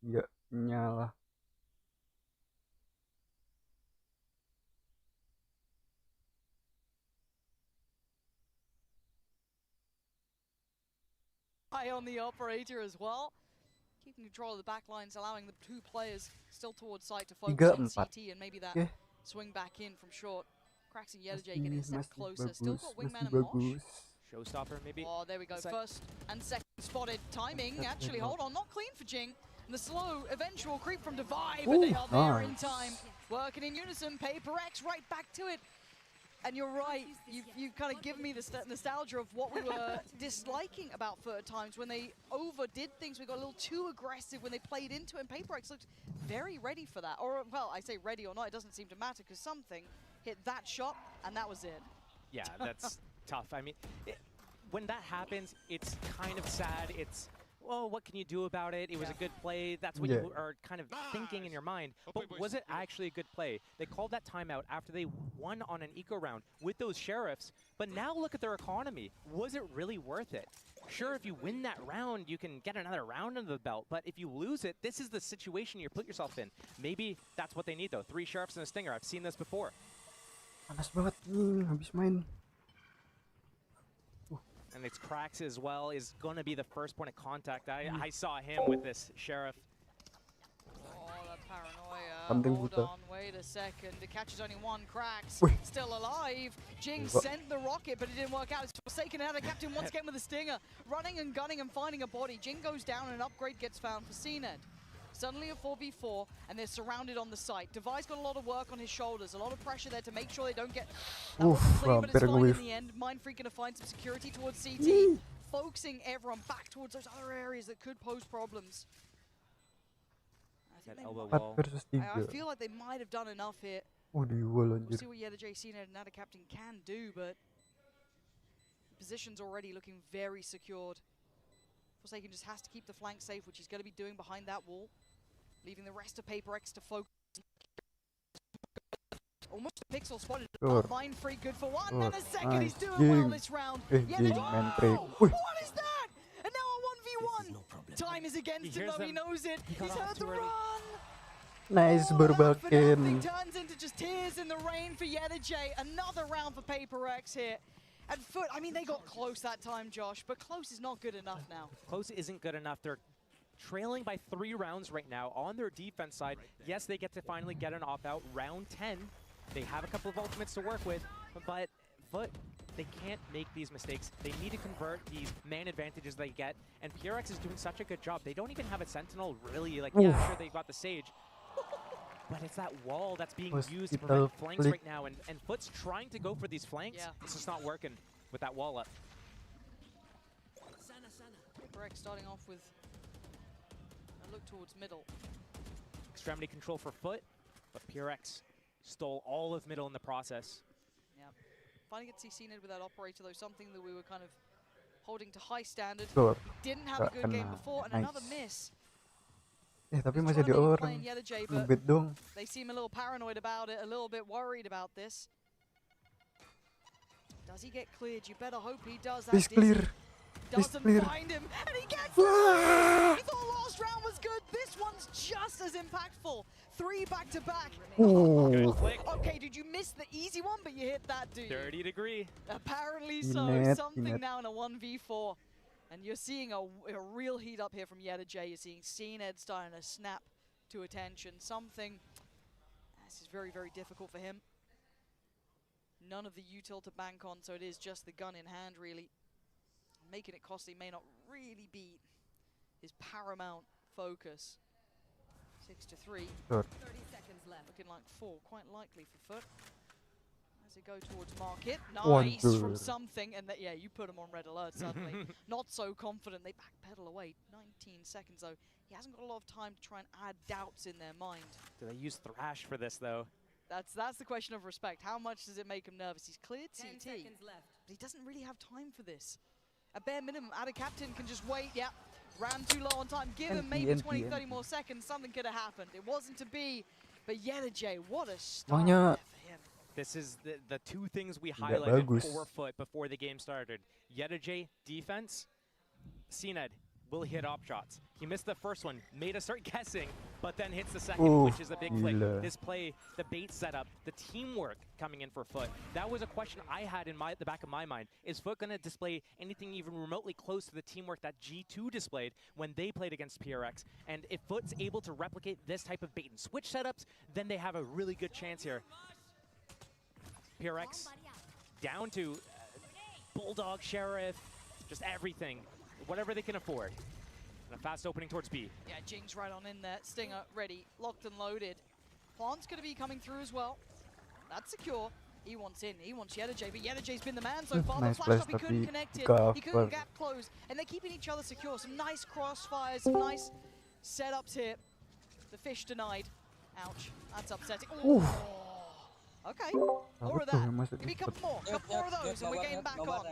Nggak nyala. Eye on the operator as well. Keeping control of the back lines, allowing the two players still towards site to focus on 3-4. CT and maybe that Oke, swing back in from short. Cracks and Yedajay masih getting a step masih closer. Still bagus, got masih Wingman and Mosh. bagus. Showstopper maybe. Oh, there we go. First and second spotted. Timing, actually, hold on, not clean for Jing. And the slow eventual creep from Divide, but they are there in time. Working in unison, Paper X right back to it. And you're right, you've kind of given me the nostalgia of what we were disliking about FUT at times when they overdid things. We got a little too aggressive when they played into it, and Paper X looked very ready for that. Or, well, I say ready or not, it doesn't seem to matter because something hit that shot, and that was it. Yeah, that's tough. I mean, when that happens, it's kind of sad. It's, well, what can you do about it? It was a good play. That's what you are kind of thinking in your mind. But was it actually a good play? They called that timeout after they won on an eco round with those sheriffs. But now look at their economy. Was it really worth it? Sure, if you win that round, you can get another round under the belt. But if you lose it, this is the situation you put yourself in. Maybe that's what they need, though. 3 sheriffs and a stinger. I've seen this before. Panas banget nih, habis main. And it's Cracks as well is going to be the first point of contact. I saw him with this sheriff. Oh, that paranoia. Something Hold buta. on, wait a second. The catch is only one. Cracks Wih. still alive. Jing Enggak. sent the rocket, but it didn't work out. It's forsaken out of captain once again with a stinger. Running and gunning and finding a body. Jing goes down and an upgrade gets found for CNED. Suddenly a 4v4, and they're surrounded on the site. Devi's got a lot of work on his shoulders, a lot of pressure there to make sure they don't get... That wasn't clean, but it's hampir fine in nge-whiff. the end. Mindfreak gonna find some security towards CT, focusing everyone back towards those other areas that could pose problems. I think That they elbow might- 4 versus 3. I feel like they might have done enough here. Oh, di wall We'll anjir. see what Yedajay, CNED, and Nada Captain can do, but the position's already looking very secured. Forsaken just has to keep the flank safe, which he's going to be doing behind that wall, leaving the rest of Paper X to focus. Almost a pixel spotted. Sure. Mind Freak good for one, Sure. and a second. He's Nice. doing well Jing. this round. Jing, Yedajay- man freak. Oh, Wih. what is that? And now a 1v1. Time is against him, hears though. He them. knows it. He got He's off heard too the early. run. Nice Oh, that berbakin. Fnatic turns into just tears in the rain for Yedajay. Another round for Paper X here. And FUT, I mean, they got close that time, Josh, but close is not good enough now. Close isn't good enough. They're trailing by 3 rounds right now on their defense side. Yes, they get to finally get an opt-out. Round 10, they have a couple of ultimates to work with, but they can't make these mistakes. They need to convert these man advantages they get, and PRX is doing such a good job. They don't even have a Sentinel really, like, yeah, sure, they've got the Sage, but it's that wall that's being used to prevent Hospital flanks flick. right now, and FUT's trying to go for these flanks. Yeah. It's just not working with that wall up. Paper X starting off with a look towards middle. Extremity control for FUT, but PRX stole all of middle in the process. Yeah. Finally get to see CNED with that operator, though, something that we were kind of holding to high standard. Sure. He didn't have a Nggak good game kena. before, and Nice. another miss. Tapi He's masih trying ada to be orang. playing Yedajay, but Ngebet dong. they seem a little paranoid about it, a little bit worried about this. Does he get cleared? You better hope he does. That He's clear. He's doesn't clear. find him, and he gets cleared! He thought last round was good. This one's just as impactful. 3 back-to-back. Oh. Click. Okay, did you miss the easy one, but you hit that, do you? 30 degree. Apparently so. Net, Something net. now in a 1v4. And you're seeing a real heat up here from Yedajay. You're seeing CNED starting to snap to attention. Something, this is very, very difficult for him. None of the util to bank on, so it is just the gun in hand, really. Making it costly may not really be his paramount focus. 6-3. Sure. 30 seconds left. Looking like 4, quite likely for FUT. As they go towards market. One, Nice two. from something. And yeah, you put him on red alert suddenly. Not so confident. They backpedal away. 19 seconds though. He hasn't got a lot of time to try and add doubts in their mind. Do they use Thrash for this, though? That's the question of respect. How much does it make him nervous? He's cleared 10 CT, seconds left. but he doesn't really have time for this. At bare minimum, Ada Captain can just wait. Yeah, ran too low on time. Give him maybe 20, 30 more seconds. Something could have happened. It wasn't to be. But Yedajay, what a start Makanya- there for him. This is the 2 things we Nggak highlighted bagus. for FUT before the game started. Yedajay, defense. CNED, will hit op shots. He missed the first one, made us start guessing, but then hits the second, which is the big flick. This play, the bait setup, the teamwork coming in for FUT. That was a question I had in the back of my mind. Is FUT going to display anything even remotely close to the teamwork that G2 displayed when they played against PRX? And if FUT's able to replicate this type of bait and switch setups, then they have a really good chance here. PRX down to Bulldog, Sheriff, just everything, whatever they can afford. And a fast opening towards B. Yeah, Jing's right on in there. Stinger ready, locked and loaded. Plant's going to be coming through as well. That's secure. He wants in. He wants Yedajay, but Yedajay's been the man so far. Nice The flash up, place, he couldn't tapi connect it. cover. He couldn't gap close. And they're keeping each other secure. Some nice crossfires, some nice setups here. The fish denied. Ouch. That's upsetting. Ooh. Okay. More of that. Give me a couple more. Couple more of those and we're getting back on.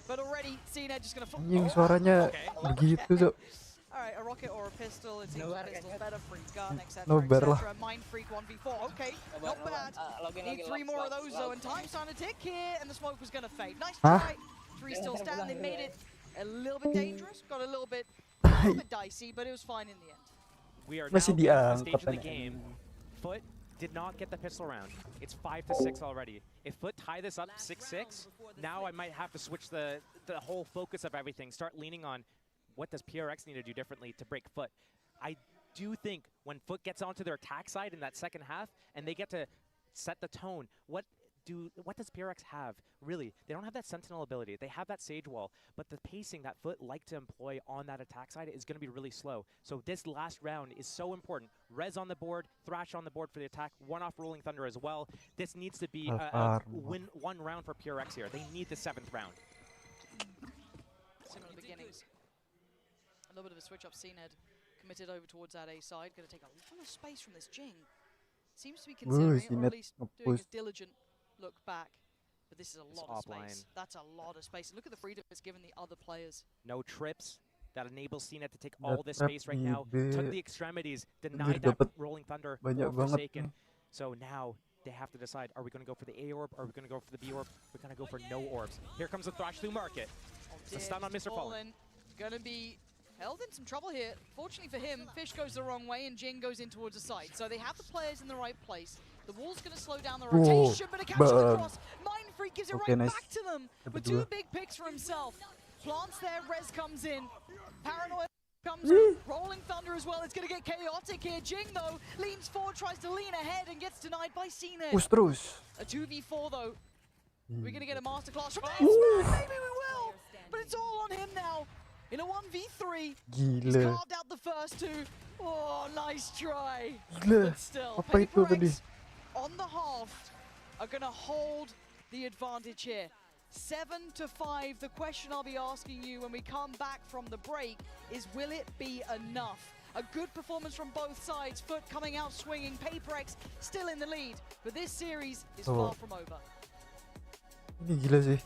But already, CNED just going to... Anjing suaranya begitu tuh. Alright, a rocket or a pistol. It seems a pistol's better, free gun, etc. Nobar lah. etc. Mind Freak 1v4. Okay, not bad. Need 3 more of those though, and time's starting to tick here, and the smoke was going to fade. Nice try. 3 still stand. They made it a little bit dangerous, got a little bit dicey, but it was fine in the end. We are now Masih at the diangkat stage of the game. FUT did not get the pistol round. It's 5-6 already. If FUT tie this up 6-6, now I might have to switch the whole focus of everything, start leaning on what does PRX need to do differently to break FUT. I do think when FUT gets onto their attack side in that second half and they get to set the tone, what does PRX have? Really, they don't have that sentinel ability. They have that sage wall, but the pacing that FUT like to employ on that attack side is going to be really slow. So this last round is so important. Rez on the board, Thrash on the board for the attack, one off Rolling Thunder as well. This needs to be one round for PRX here. They need the 7th round. Similar beginnings. A little bit of a switch up. CNED committed over towards that A side. Going to take a lot of space from this Jing. Seems to be considering it, or at least doing a diligent look back. But this is a lot of space. That's a lot of space. Look at the freedom it's given the other players. No trips. That enables CNED to take all this space right now. Took the extremities, denied that Rolling Thunder, or Forsaken. So now they have to decide, are we going to go for the A orb, or are we going to go for the B orb? We're going to go for no orbs. Here comes the Thrash through market. The stun on Mr. Fallen. Going to be held in some trouble here. Fortunately for him, Fish goes the wrong way and Jing goes in towards the side. So they have the players in the right place. The wall's going to slow down the rotation, but a catch on the cross. Mind Freak gives it right back to them with 2 big picks for himself. Plants there, Rez comes in. Paranoia comes in. Rolling Thunder as well. It's going to get chaotic here. Jing, though, leans forward, tries to lean ahead and gets denied by CNED. A 2v4, though. We're going to get a masterclass from this. Maybe we will, but it's all on him now. In a 1v3, he's carved out the first 2. Oh, nice try. But still, PRX on the half are going to hold the advantage here. 7-5. The question I'll be asking you when we come back from the break is, will it be enough? A good performance from both sides. FUT coming out swinging. PRX still in the lead. But this series is far from over. Ini gila sih.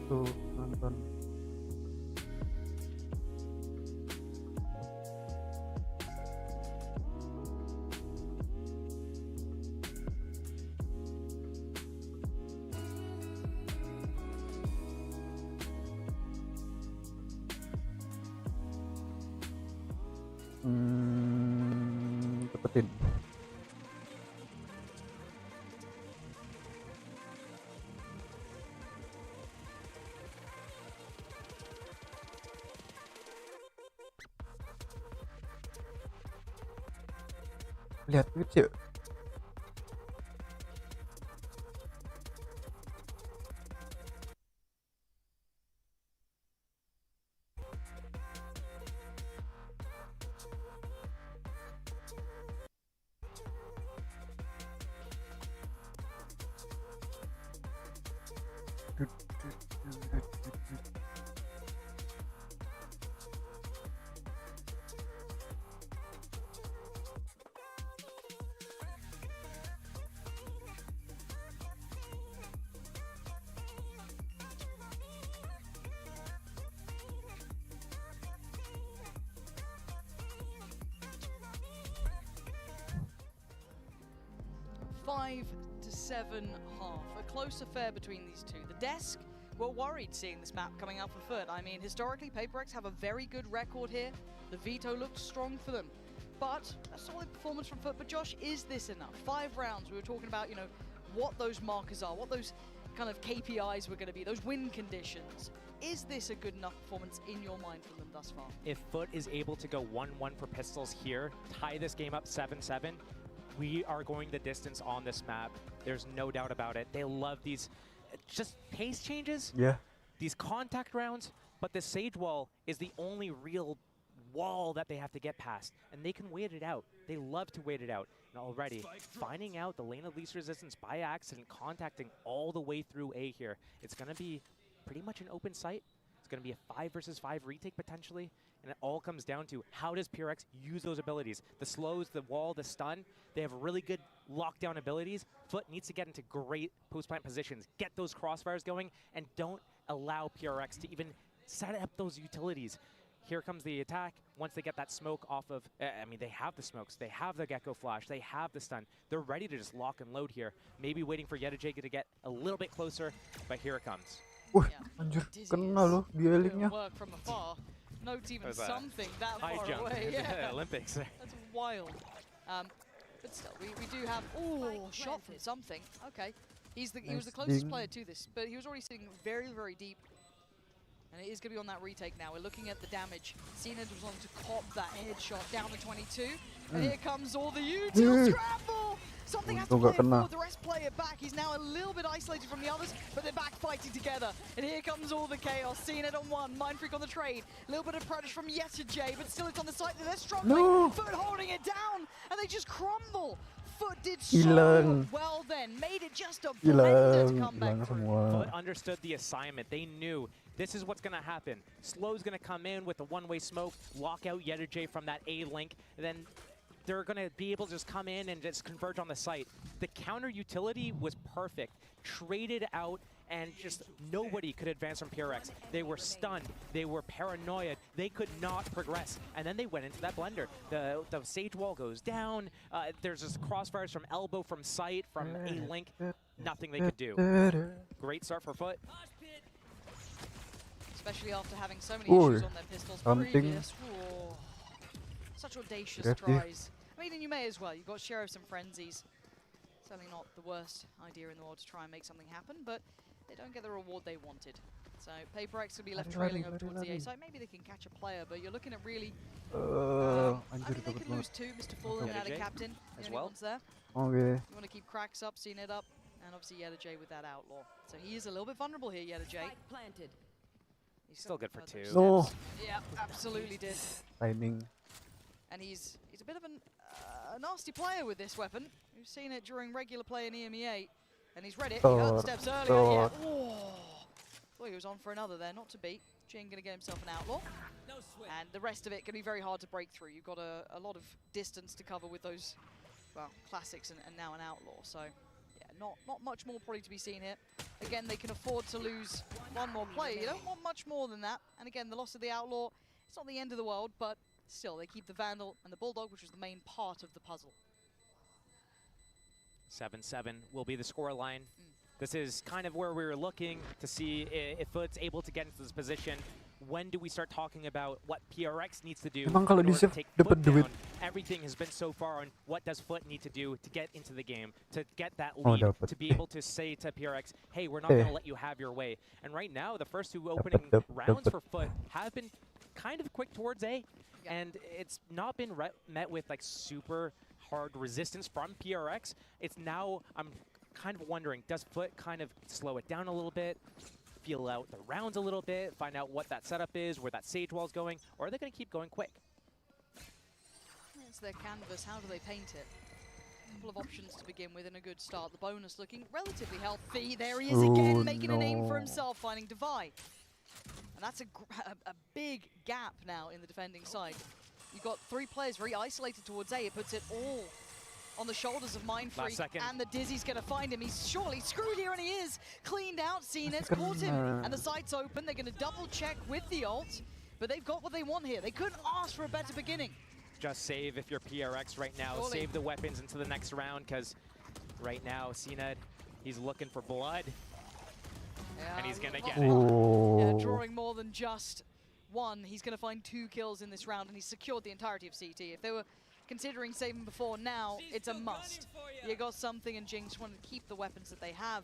Tuh, nonton. Tepetin. Lihat Twitch yuk. 5-7 half. A close affair between these two. The desk were worried seeing this map coming out for FUT. I mean, historically, PRX have a very good record here. The veto looks strong for them. But a solid performance from FUT. But Josh, is this enough? 5 rounds, we were talking about, you know, what those markers are, what those kind of KPIs were going to be, those win conditions. Is this a good enough performance in your mind from them thus far? If FUT is able to go 1-1 for pistols here, tie this game up 7-7, we are going the distance on this map. There's no doubt about it. They love these just pace changes, these contact rounds, but the Sage Wall is the only real wall that they have to get past, and they can wait it out. They love to wait it out. And already, finding out the lane of least resistance by accident, contacting all the way through A here, it's going to be pretty much an open site. It's going to be a 5 versus 5 retake potentially, and it all comes down to how does PRX use those abilities? The slows, the wall, the stun, they have really good lockdown abilities. FUT needs to get into great post-plant positions, get those crossfires going, and don't allow PRX to even set up those utilities. Here comes the attack. Once they get that smoke off of, I mean, they have the smokes, they have the Gecko Flash, they have the stun. They're ready to just lock and load here. Maybe waiting for Yedajay to get a little bit closer, but here it comes. Anjir, kena loh duelingnya. Work from afar. Notes even something that far jump away. Yeah. Olympics. That's wild. But still, we do have shot from something. Okay, he was the closest player to this, but he was already sitting very, very deep. And it is going to be on that retake now. We're looking at the damage. Cena was on to cop that headshot down to 22. And here comes all the util scramble! Something has to play it forward. The rest play it back. He's now a little bit isolated from the others, but they're back fighting together. And here comes all the chaos. Cena on one, Mindfreak on the trade. A little bit of pressure from Yedajay, but still it's on the side that they're struggling. FUT holding it down, and they just crumble. FUT did so well then, made it just a blender to come back through. FUT understood the assignment. They knew this is what's going to happen. Slow's going to come in with a one-way smoke, lock out Yedajay from that A link, and then they're going to be able to just come in and just converge on the site. The counter utility was perfect. Traded out, and just nobody could advance from PRX. They were stunned. They were paranoid. They could not progress. And then they went into that blender. The Sage Wall goes down. There's just crossfires from elbow, from sight, from A link. Nothing they could do. Great start for FUT. Especially after having so many issues on their pistols previous. Such audacious tries. I mean, and you may as well. You've got Sheriffs and Frenzies. Certainly not the worst idea in the world to try and make something happen, but they don't get the reward they wanted. So PRX will be left trailing over towards the A side. Maybe they can catch a player, but you're looking at really... I mean, they could lose two. Mr. Fuller out of captain. As well. There. You want to keep cracks up, CNED up, and obviously Yedajay with that outlaw. So he is a little bit vulnerable here, Yedajay. Planted. He's still good for 2. No. Yeah, absolutely did. Timing. And he's a bit of a nasty player with this weapon. We've seen it during regular play in EMEA, and he's read it. He heard the steps earlier. Yeah. Boy, he was on for another there, not to beat. Jing going to get himself an outlaw. And the rest of it can be very hard to break through. You've got a lot of distance to cover with those, well, classics and now an outlaw. So, yeah, not much more probably to be seen here. Again, they can afford to lose one more player. You don't want much more than that. And again, the loss of the outlaw, it's not the end of the world, but still, they keep the Vandal and the Bulldog, which was the main part of the puzzle. 7-7 will be the scoreline. This is kind of where we were looking to see if FUT's able to get into this position. When do we start talking about what PRX needs to do in order to take FUT down? Everything has been so far on what does FUT need to do to get into the game, to get that lead, to be able to say to PRX, hey, we're not going to let you have your way. And right now, the first 2 opening rounds for FUT have been kind of quick towards A. And it's not been met with like super hard resistance from PRX. It's now, I'm kind of wondering, does FUT kind of slow it down a little bit, feel out the rounds a little bit, find out what that setup is, where that Sage Wall's going, or are they going to keep going quick? It's their canvas. How do they paint it? A couple of options to begin with and a good start. The bonus looking relatively healthy. There he is again, making a name for himself, finding Divide. And that's a big gap now in the defending side. You've got 3 players very isolated towards A. It puts it all on the shoulders of Mindfreak, and the Dizzy's going to find him. He's surely screwed here, and he is. Cleaned out, CNED's caught him, and the site's open. They're going to double check with the ult, but they've got what they want here. They couldn't ask for a better beginning. Just save if you're PRX right now. Save the weapons into the next round, because Right now, CNED, he's looking for blood. Yeah, And he's gonna get it. Oh. Yeah, drawing more than just one. He's going to find 2 kills in this round, and he's secured the entirety of CT. If they were considering saving before, now it's a must. You got something, and Jinx wanted to keep the weapons that they have.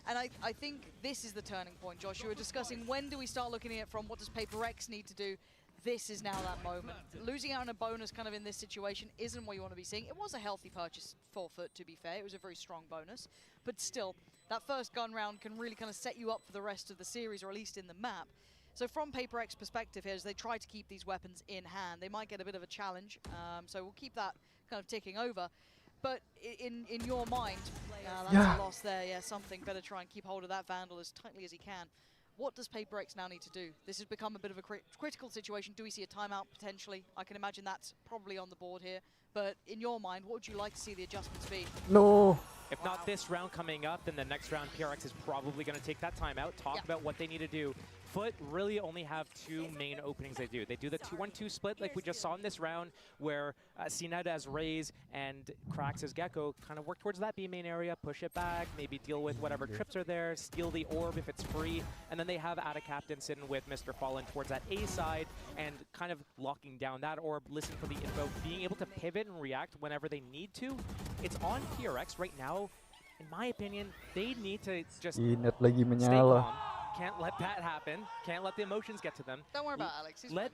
And I think this is the turning point, Josh. You were discussing when do we start looking at it from what does PRX need to do. This is now that moment. Losing out on a bonus kind of in this situation isn't what you want to be seeing. It was a healthy purchase for FUT, to be fair. It was a very strong bonus. But still, that first gun round can really kind of set you up for the rest of the series, or at least in the map. So from PRX perspective here, as they try to keep these weapons in hand, they might get a bit of a challenge. So we'll keep that kind of ticking over. But in your mind, that's a loss there. Yeah, something. Better try and keep hold of that Vandal as tightly as he can. What does PRX now need to do? This has become a bit of a critical situation. Do we see a timeout potentially? I can imagine that's probably on the board here. But in your mind, what would you like to see the adjustments be? No. If not this round coming up, then the next round, PRX is probably going to take that timeout, talk about what they need to do. FUT really only have 2 main openings they do. They do the 2-1-2 split like we just saw in this round, where CNED as Raze and Krax as Gecko kind of work towards that B main area, push it back, maybe deal with whatever trips are there, steal the orb if it's free, and then they have Ada Captain sitting with Mr. Fallen towards that A side and kind of locking down that orb, listen for the info, being able to pivot and react whenever they need to. It's on PRX right now. In my opinion, they need to just stay calm. Can't let that happen. Can't let the emotions get to them. Don't worry about Alex. Let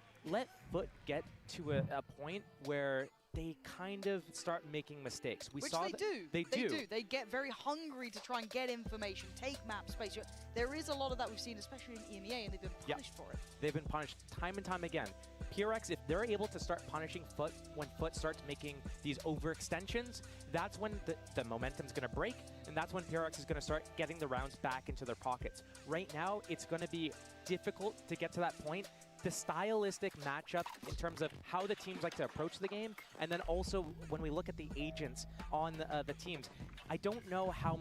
FUT get to a point where they kind of start making mistakes. Which they do. They do. They get very hungry to try and get information, take map space. There is a lot of that we've seen, especially in EMEA, and they've been punished for it. They've been punished time and time again. PRX, if they're able to start punishing FUT when FUT starts making these overextensions, that's when the momentum's going to break, and that's when PRX is going to start getting the rounds back into their pockets. Right now, it's going to be difficult to get to that point. The stylistic matchup in terms of how the teams like to approach the game, and then also when we look at the agents on the teams, I don't know how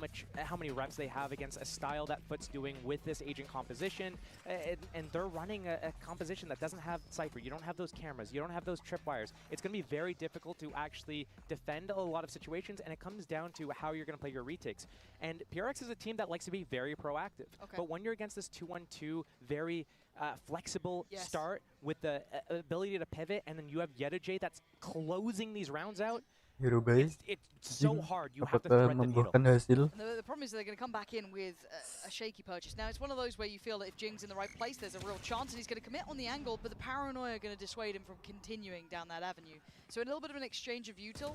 many reps they have against a style that FUT's doing with this agent composition, and they're running a composition that doesn't have Cypher. You don't have those cameras, you don't have those tripwires. It's going to be very difficult to actually defend a lot of situations, and it comes down to how you're going to play your retakes. And PRX is a team that likes to be very proactive, but when you're against this 2-1-2, very flexible start with the ability to pivot, and then you have Yedajay that's closing these rounds out. It's so hard. You have to thread the needle. The problem is they're going to come back in with a shaky purchase. Now, it's one of those where you feel that if Jing's in the right place, there's a real chance that he's going to commit on the angle, but the paranoia are going to dissuade him from continuing down that avenue. So a little bit of an exchange of util.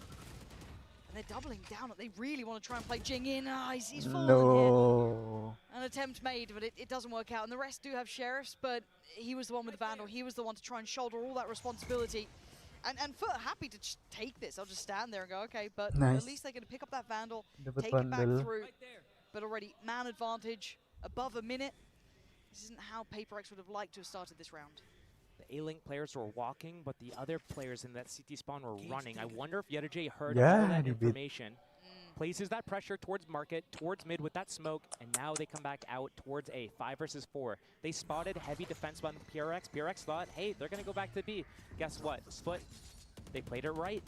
And they're doubling down. They really want to try and play Jing in. He's fallen here. An attempt made, but it doesn't work out. And the rest do have Sheriffs, but he was the one with the Vandal. He was the one to try and shoulder all that responsibility. And FUT happy to just take this. I'll just stand there and go, okay, but at least they're going to pick up that Vandal, take it back through. But already, man advantage, above a minute. This isn't how PRX would have liked to have started this round. The A-Link players were walking, but the other players in that CT spawn were running. I wonder if Yedajay heard all that information, places that pressure towards market, towards mid with that smoke, and now they come back out towards A, 5 versus 4. They spotted heavy defense on PRX. PRX thought, hey, they're going to go back to B. Guess what? FUT, they played it right.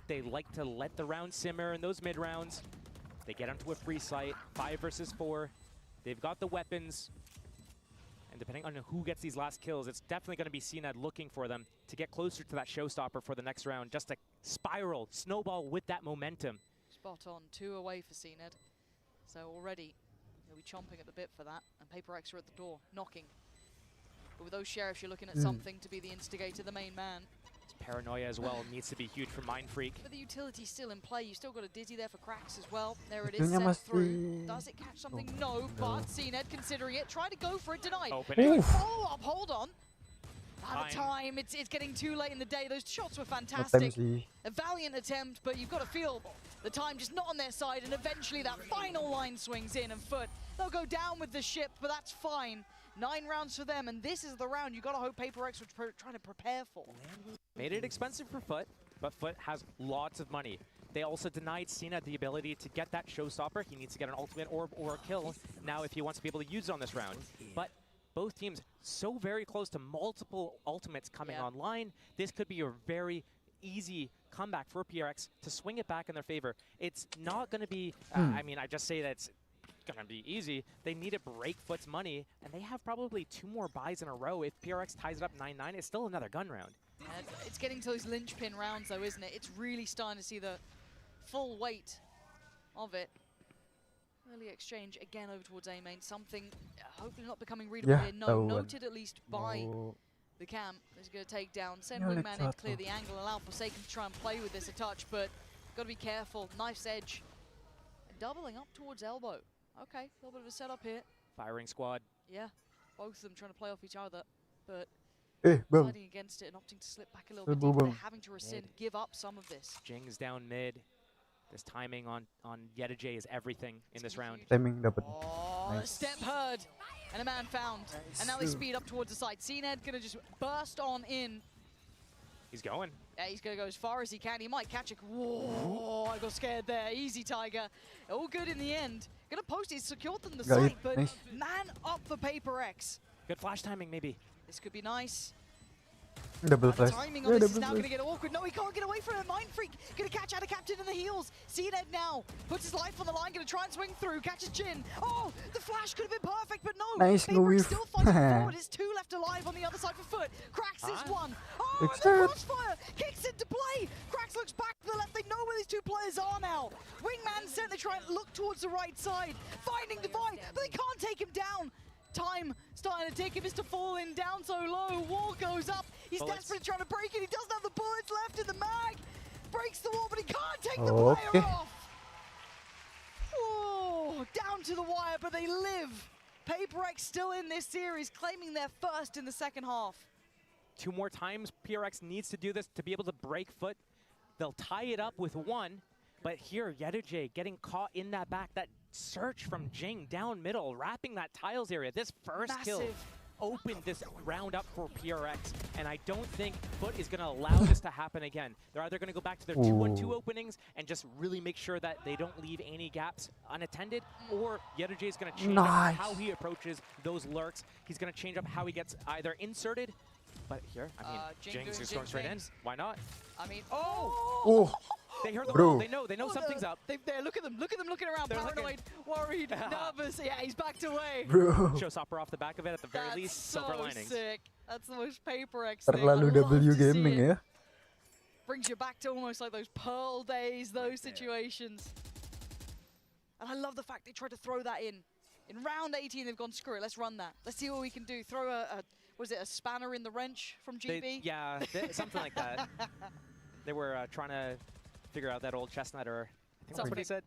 They like to let the round simmer in those mid rounds. They get onto a free site, 5 versus 4. They've got the weapons. And depending on who gets these last kills, it's definitely going to be CNED looking for them to get closer to that showstopper for the next round, just to spiral, snowball with that momentum. Spot on, 2 away for CNED. So already, they'll be chomping at the bit for that, and PRX are at the door, knocking. But with those Sheriffs, you're looking at something to be the instigator, the main man. Paranoia as well needs to be huge for Mind Freak. But the utility's still in play. You still got a Dizzy there for Krax as well. There it is, sent through. Does it catch something? No, but CNED considering it. Try to go for it, denied. Follow-up, hold on. Out of time, it's getting too late in the day. Those shots were fantastic. A valiant attempt, but you've got to feel the time just not on their side, and eventually that final line swings in, and FUT, they'll go down with the ship, but that's fine. 9 rounds for them, and this is the round you got to hope PRX were trying to prepare for. Made it expensive for FUT, but FUT has lots of money. They also denied CNED the ability to get that showstopper. He needs to get an ultimate orb or a kill now if he wants to be able to use it on this round. But both teams so very close to multiple ultimates coming online. This could be a very easy comeback for PRX to swing it back in their favor. It's not going to be, I mean, I just say that it's going to be easy. They need to break FUT's money, and they have probably 2 more buys in a row. If PRX ties it up 9-9, it's still another gun round. It's getting to those linchpin rounds, though, isn't it? It's really starting to see the full weight of it. Early exchange again over towards A main. Something hopefully not becoming readable here. No, noted at least by the camp. He's going to take down, send Wingman in to clear the angle, allow Forsaken to try and play with this a touch, but got to be careful. Knife's edge. And doubling up towards elbow. Okay, a little bit of a setup here. Firing squad. Yeah, both of them trying to play off each other, but boom. fighting against it and opting to slip back a little bit deeper. They're having to rescind, give up some of this. Jing's down mid. This timing on Yedajay is everything in this round. Timing dapat. Oh, a step heard and a man found. And now they speed up towards the side. CNED gonna just burst on in. He's going. Yeah, he's gonna go as far as he can. He might catch a. Whoa, I got scared there. Easy, Tiger. All good in the end. Gonna post it, secured them the site, but man up for PRX. Good flash timing, maybe. This could be nice. Double flash. Timing on this is now going to get awkward. No, he can't get away from it. Mind Freak going to catch out a captain in the heels. CNED now puts his life on the line. Going to try and swing through. Catches Jin. Oh, the flash could have been perfect, but no. Nice, PRX still fighting forward. It's 2 left alive on the other side for FUT. Cracks this one. Oh, and the crossfire kicks into play. Cracks looks back to the left. They know where these 2 players are now. Wingman sent. They try and look towards the right side. Finding Divide, but they can't take him down. Time starting to tick. If it's to fall in down so low, wall goes up. He's desperate trying to break it. He doesn't have the bullets left in the mag. Breaks the wall, but he can't take the player off. Oh, down to the wire, but they live. PRX still in this series, claiming their first in the second half. 2 more times PRX needs to do this to be able to break FUT. They'll tie it up with 1. But here, Yedajay getting caught in that back, that search from Jing down middle, wrapping that tiles area. This first kill opened this round up for PRX, and I don't think FUT is going to allow this to happen again. They're either going to go back to their 2-1-2 openings and just really make sure that they don't leave any gaps unattended, or Yedajay is going to change up how he approaches those lurks. He's going to change up how he gets either inserted, but here, I mean, Jing's just going straight in. Why not? I mean, they heard the wall. They know something's up. Look at them looking around, paranoid, worried, nervous. Yeah, he's backed away. Showstopper off the back of it at the very least. Silver linings. Sick. That's the most PRX Terlalu W gaming ya. Brings you back to almost like those Pearl days, those situations. And I love the fact they tried to throw that in. In round 18, they've gone, screw it, let's run that. Let's see what we can do. Throw a spanner in the wrench from GB? Something like that. They were trying to figure out that old chestnut, or I think that's what he said.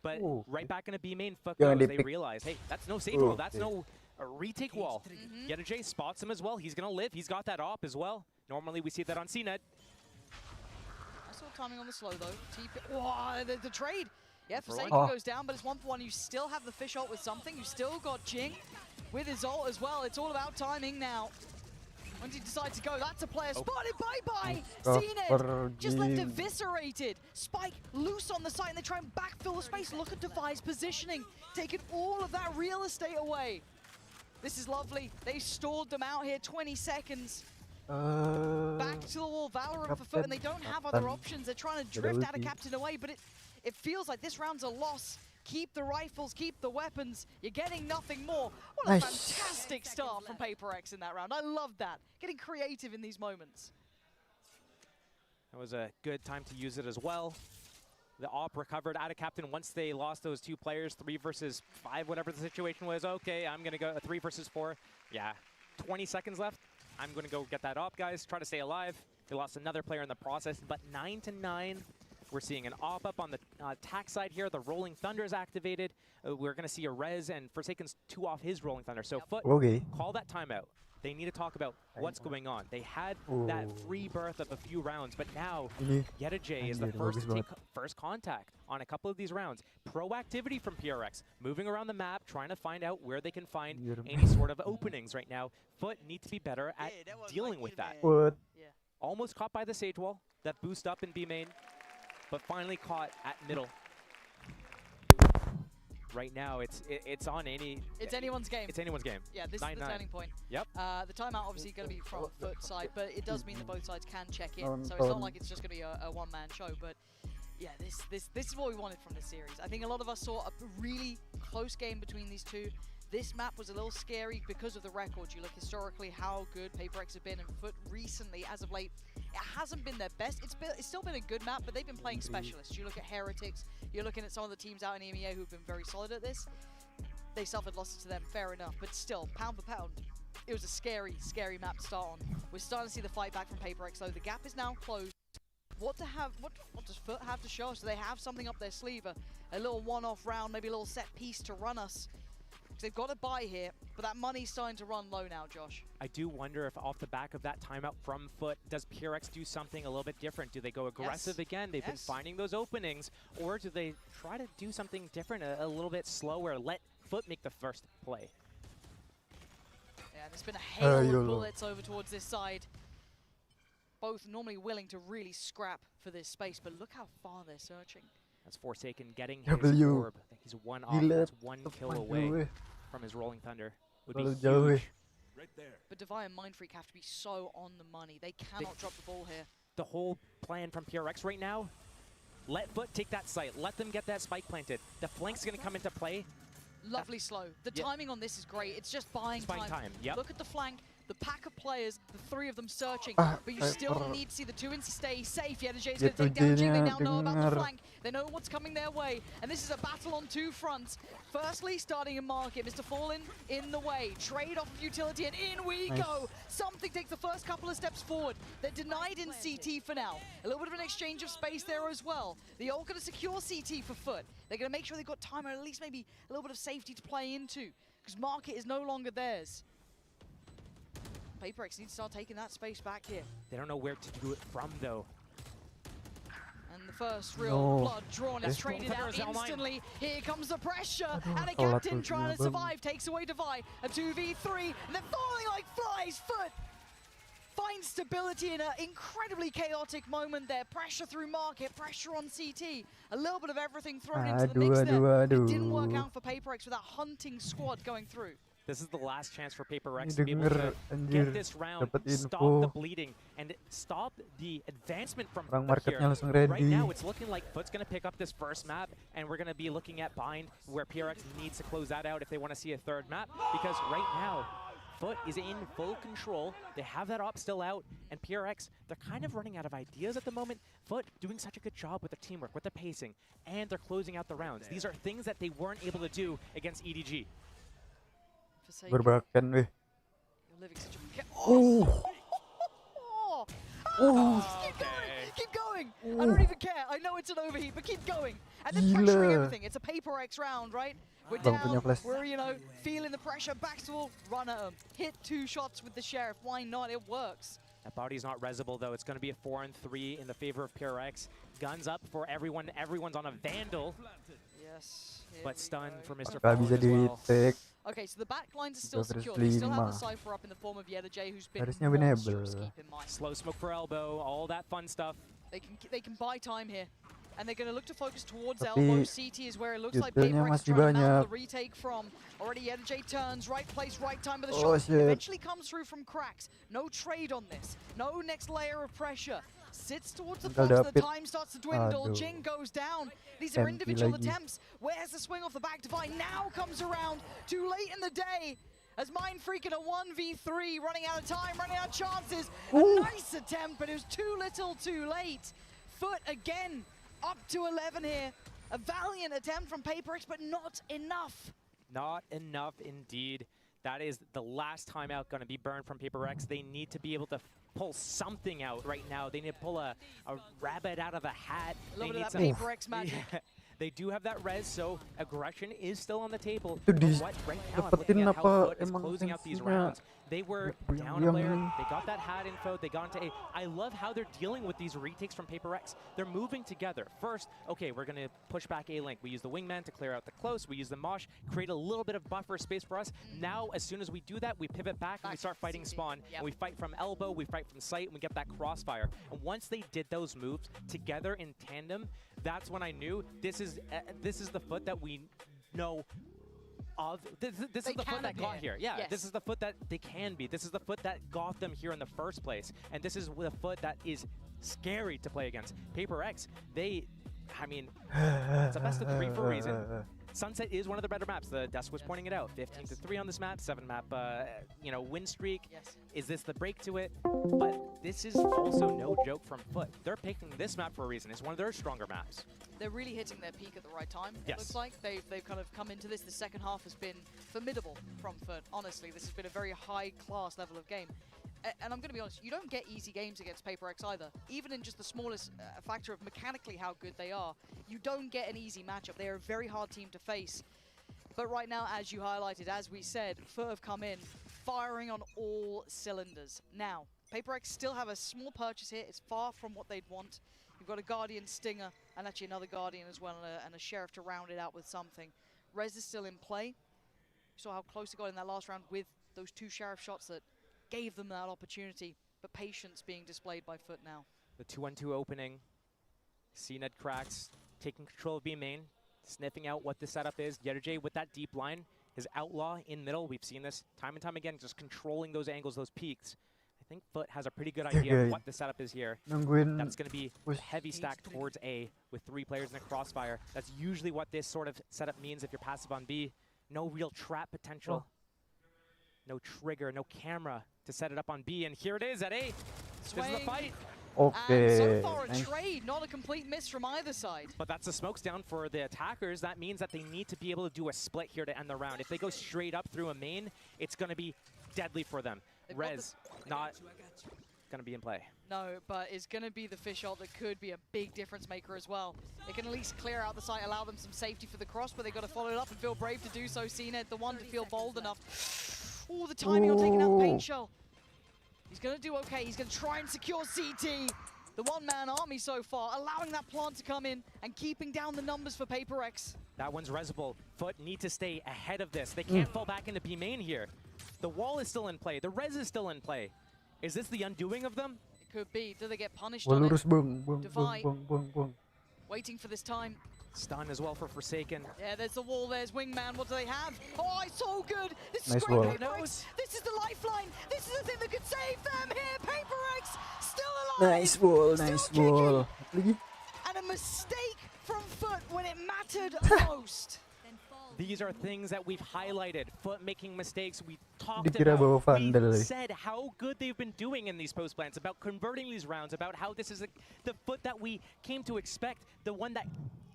But right back in a B main, FUT goes, they realize, hey, that's no sage wall, that's no retake wall. Yedajay spots him as well. He's going to live. He's got that op as well. Normally we see that on CNED. I saw timing on the slow, though. Wow, the trade. Yeah, Forsaken goes down, but it's 1-for-1. You still have the fish ult with something. You still got Jing with his ult as well. It's all about timing now. Once he decides to go, that's a player spotted. Bye-bye! CNED just left eviscerated. Spike loose on the site, and they try and backfill the space. Look at Devi's positioning, taking all of that real estate away. This is lovely. They stalled them out here, 20 seconds. Back to the wall, Valorant for FUT, and they don't have other options. They're trying to drift out a captain away, but it feels like this round's a loss. Keep the rifles, keep the weapons. You're getting nothing more. What a fantastic start from PRX in that round. I love that. Getting creative in these moments. That was a good time to use it as well. The op recovered out of captain once they lost those 2 players, 3 versus 5, whatever the situation was. Okay, I'm going to go 3 versus 4. Yeah, 20 seconds left. I'm going to go get that op, guys. Try to stay alive. They lost another player in the process, but 9-9. We're seeing an op up on the attack side here. The Rolling Thunder is activated. We're going to see a res, and Forsaken's 2 off his Rolling Thunder. So FUT, call that timeout. They need to talk about what's going on. They had that free birth of a few rounds, but now Yedajay is the first to take first contact on a couple of these rounds. Proactivity from PRX, moving around the map, trying to find out where they can find any sort of openings right now. FUT need to be better at dealing with that. Almost caught by the Sage Wall. That boost up in B main, but finally caught at middle. right now it's on any. It's anyone's game. It's anyone's game. Yeah, this is the turning point. Yep. The timeout obviously going to be from FUT side, but it does mean that both sides can check in. So it's not like it's just going to be a one-man show. But yeah, this is what we wanted from this series. I think a lot of us saw a really close game between these two. This map was a little scary because of the record. You look historically how good PRX have been, and FUT recently, as of late, it hasn't been their best. It's still been a good map, but they've been playing specialists. You look at Heretics, you're looking at some of the teams out in EMEA who've been very solid at this. They suffered losses to them, fair enough, but still, pound for pound, it was a scary, scary map to start on. We're starting to see the fight back from PRX, though. The gap is now closed. What does FUT have to show us? Do they have something up their sleeve? A little one-off round, maybe a little set piece to run us? They've got to buy here, but that money's starting to run low now, Josh. I do wonder if off the back of that timeout from FUT, does PRX do something a little bit different? Do they go aggressive again? They've been finding those openings, or do they try to do something different, a little bit slower, let FUT make the first play? Yeah, there's been a hail of bullets over towards this side. Both normally willing to really scrap for this space, but look how far they're searching. That's Forsaken getting his orb. He's one off. That's one kill away from his Rolling Thunder. Would be huge. Right there. But Devi and Mindfreak have to be so on the money. They cannot drop the ball here. The whole plan from PRX right now, let FUT take that site. Let them get that spike planted. The flank's going to come into play. Lovely slow. The timing on this is great. It's just buying time. Yep. Look at the flank. The pack of players, the three of them searching, but you still need to see the two stay safe. Yeah, the Jay's going to take down Jing. They now know about the flank. They know what's coming their way. And this is a battle on two fronts. Firstly, starting in market. Mr. Fallen in the way. Trade off of utility, and in we go. Something takes the first couple of steps forward. They're denied in CT for now. A little bit of an exchange of space there as well. The ult going to secure CT for FUT. They're going to make sure they've got time, or at least maybe a little bit of safety to play into, because market is no longer theirs. PRX need to start taking that space back here. They don't know where to do it from, though. And the first real blood drawn is traded out instantly. Here comes the pressure, and a captain trying to survive takes away Devi. A 2v3, and they're falling like flies. FUT finds stability in an incredibly chaotic moment there. Pressure through market, pressure on CT. A little bit of everything thrown into the mix there. It didn't work out for PRX with that hunting squad going through. This is the last chance for PRX to be able to get this round, stop the bleeding, and stop the advancement from FUT here. Right now, it's looking like FUT's going to pick up this first map, and we're going to be looking at Bind, where PRX needs to close that out if they want to see a third map, because right now, FUT is in full control. They have that op still out, and PRX, they're kind of running out of ideas at the moment. FUT doing such a good job with the teamwork, with the pacing, and they're closing out the rounds. These are things that they weren't able to do against EDG. Berbakan weh. Keep going! I don't even care. I know it's an overheat, but keep going. And then pressuring everything. It's a PRX round, right? We're down, we're, you know, feeling the pressure. Back to all, run at them. Hit 2 shots with the Sheriff. Why not? It works. That body's not resable, though. It's going to be a 4-3 in the favor of PRX. Guns up for everyone. Everyone's on a Vandal. Yes. But stun for Mr. Fallen as well. Okay, so the back lines are still secure. They still have the Cypher up in the form of J, who's been monstrous, keep in mind. Slow smoke for elbow, all that fun stuff. They can buy time here. And they're going to look to focus towards elbow. CT is where it looks like PRX is trying to mount the retake from. Already J turns, right place, right time, but the shot eventually comes through from cracks. No trade on this. No next layer of pressure. Sits towards the box, the time starts to dwindle, Jing goes down. These are individual attempts. Where's the swing off the back? Devi now comes around, too late in the day. As Mindfreak in a 1v3, running out of time, running out of chances. A nice attempt, but it was too little, too late. FUT again, up to 11 here. A valiant attempt from PRX, but not enough. Not enough indeed. That is the last timeout going to be burned from PRX. They need to be able to pull something out right now. They need to pull a rabbit out of a hat. A little bit of that PRX magic. Yeah. They do have that res, so aggression is still on the table. Itu But right now, I'm looking at how FUT is closing out these rounds. They were down a player. They got that hat info. They got into A. I love how they're dealing with these retakes from PRX. They're moving together. First, okay, we're going to push back A-Link. We use the wingman to clear out the close. We use the mosh, create a little bit of buffer space for us. Now, as soon as we do that, we pivot back and we start fighting spawn. And we fight from elbow, we fight from sight, and we get that crossfire. And once they did those moves together in tandem, that's when I knew this is the FUT that we know of. This is the FUT that got here. Yeah, yes. This is the FUT that they can be. This is the FUT that got them here in the first place. And this is the FUT that is scary to play against. PRX, I mean, it's a best of 3 for a reason. Sunset is one of the better maps. The desk was pointing it out. 15-3 on this map, 7-map, win streak. Yes. Is this the break to it? But this is also no joke from FUT. They're picking this map for a reason. It's one of their stronger maps. They're really hitting their peak at the right time. Yes. It looks like they've kind of come into this. The second half has been formidable from FUT. Honestly, this has been a very high class level of game. And I'm going to be honest, you don't get easy games against PRX either. Even in just the smallest factor of mechanically how good they are, you don't get an easy matchup. They are a very hard team to face. But right now, as you highlighted, as we said, FUT have come in firing on all cylinders. Now, PRX still have a small purchase here. It's far from what they'd want. You've got a Guardian Stinger and actually another Guardian as well, and a Sheriff to round it out with something. Rez is still in play. You saw how close they got in that last round with those 2 Sheriff shots that gave them that opportunity, but patience being displayed by FUT now. The 2-1-2 opening. CNED cracks, taking control of B main, sniffing out what the setup is. Yetterjay with that deep line, his outlaw in middle. We've seen this time and time again, just controlling those angles, those peaks. I think FUT has a pretty good idea of what the setup is here. That's going to be a heavy stack towards A with 3 players in the crossfire. That's usually what this sort of setup means if you're passive on B. No real trap potential. No trigger, no camera to set it up on B, and here it is at A. This is the fight. Okay. And so far a trade, not a complete miss from either side. But that's the smokes down for the attackers. That means that they need to be able to do a split here to end the round. If they go straight up through a main, it's going to be deadly for them. Rez, not going to be in play. No, but it's going to be the fish ult that could be a big difference maker as well. They can at least clear out the site, allow them some safety for the cross, but they've got to follow it up and feel brave to do so. CNED, the one to feel bold enough. Oh, the timing on taking out Paint Shell. He's going to do okay. He's going to try and secure CT. The one-man army so far, allowing that plant to come in and keeping down the numbers for PRX. That one's Resable. FUT need to stay ahead of this. They can't fall back into B main here. The wall is still in play. The res is still in play. Is this the undoing of them? It could be. Do they get punished on it? Divide. Waiting for this time. Stun as well for Forsaken. Yeah, there's the wall, there's Wingman. What do they have? Oh, it's so good. This is Nice great, wall. PRX. This is the lifeline. This is the thing that could save them here. PRX still alive. Nice wall, Still nice kicking. wall. And a mistake from FUT when it mattered most. These are things that we've highlighted. FUT making mistakes. We talked Dikira bawa about. vandal. We said how good they've been doing in these post plans, about converting these rounds, about how this is the FUT that we came to expect, the one that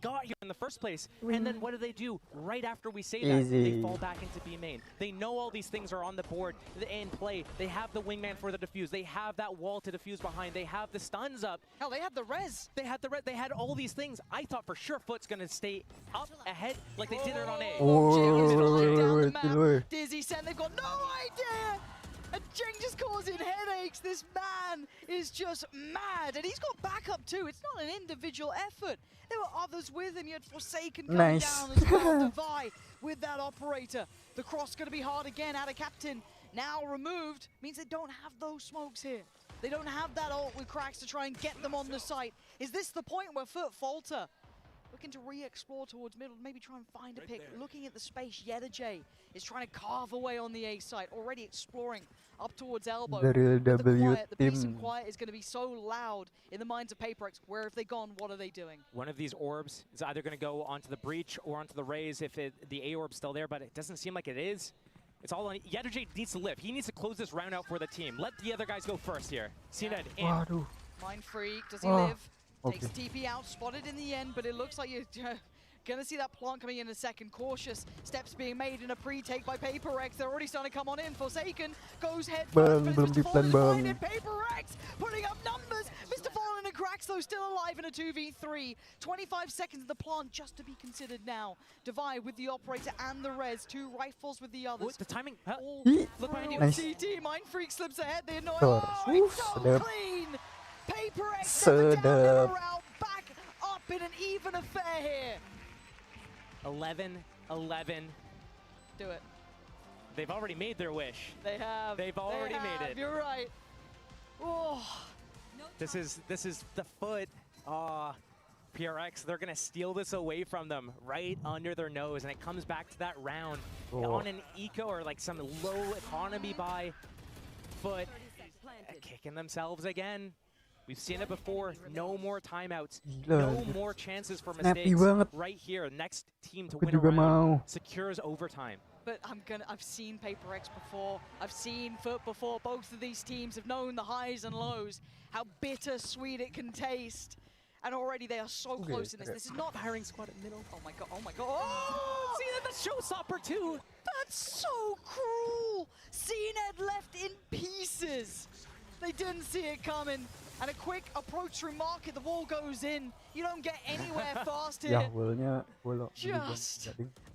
got here in the first place. And then what do? Right after we say that, they fall back into B main. They know all these things are on the board in play. They have the Wingman for the defuse. They have that wall to defuse behind. They have the stuns up. Hell, they had the res. They had the res. They had all these things. I thought for sure FUT's going to stay up ahead like they did it on A. Oh, Dizzy said they've got no idea. And Jing just causing headaches. This man is just mad. And he's got backup too. It's not an individual effort. There were others with him. You had Forsaken coming down as well. Devi with that operator. The cross going to be hard again. Out of captain. Now removed. Means they don't have those smokes here. They don't have that ult with cracks to try and get them on the site. Is this the point where FUT falter? Looking to re-explore towards middle, maybe try and find a pick. Looking at the space, Yetterjay is trying to carve away on the A site, already exploring up towards elbow. The real W the peace and team. quiet is going to be so loud in the minds of PRX. Where have they gone? What are they doing? One of these orbs is either going to go onto the breach or onto the raise if the A orb's still there, but it doesn't seem like it is. It's all on. Yetterjay needs to live. He needs to close this round out for the team. Let the other guys go first here. CNED in. Waduh. Mind Freak, does he live? Okay. Takes TP out, spotted in the end, but it looks like you're going to see that plant coming in a second. Cautious steps being made in a pre-take by PRX. They're already starting to come on in. Forsaken goes head first, but it's Mr. Fallen behind it. PRX putting up numbers. Mr. Fallen and Cracks, though, still alive in a 2v3. 25 seconds of the plant just to be considered now. Divide with the operator and the res. 2 rifles with the others. The timing. Look behind you. Nice. CT, Mind Freak slips ahead. They know. Sure. Oh, it's so Sedap. clean. PRX never down, never out. Back up in an even affair here. 11-11. Do it. They've already made their wish. They have. They've already made it. You're right. Oh. This is the FUT. PRX, they're going to steal this away from them right under their nose, and it comes back to that round on an eco or like some low economy buy. FUT kicking themselves again. We've seen it before. No more timeouts. No more chances for mistakes. Right here, next team to win a round secures overtime. But I've seen PRX before. I've seen FUT before. Both of these teams have known the highs and lows, how bittersweet it can taste. And already they are so close in this. This is not firing squad at middle. Oh my god, oh my god. Oh! See that, the showstopper too. That's so cruel. CNED left in pieces. They didn't see it coming. And a quick approach through market, the wall goes in. You don't get anywhere fast here. Just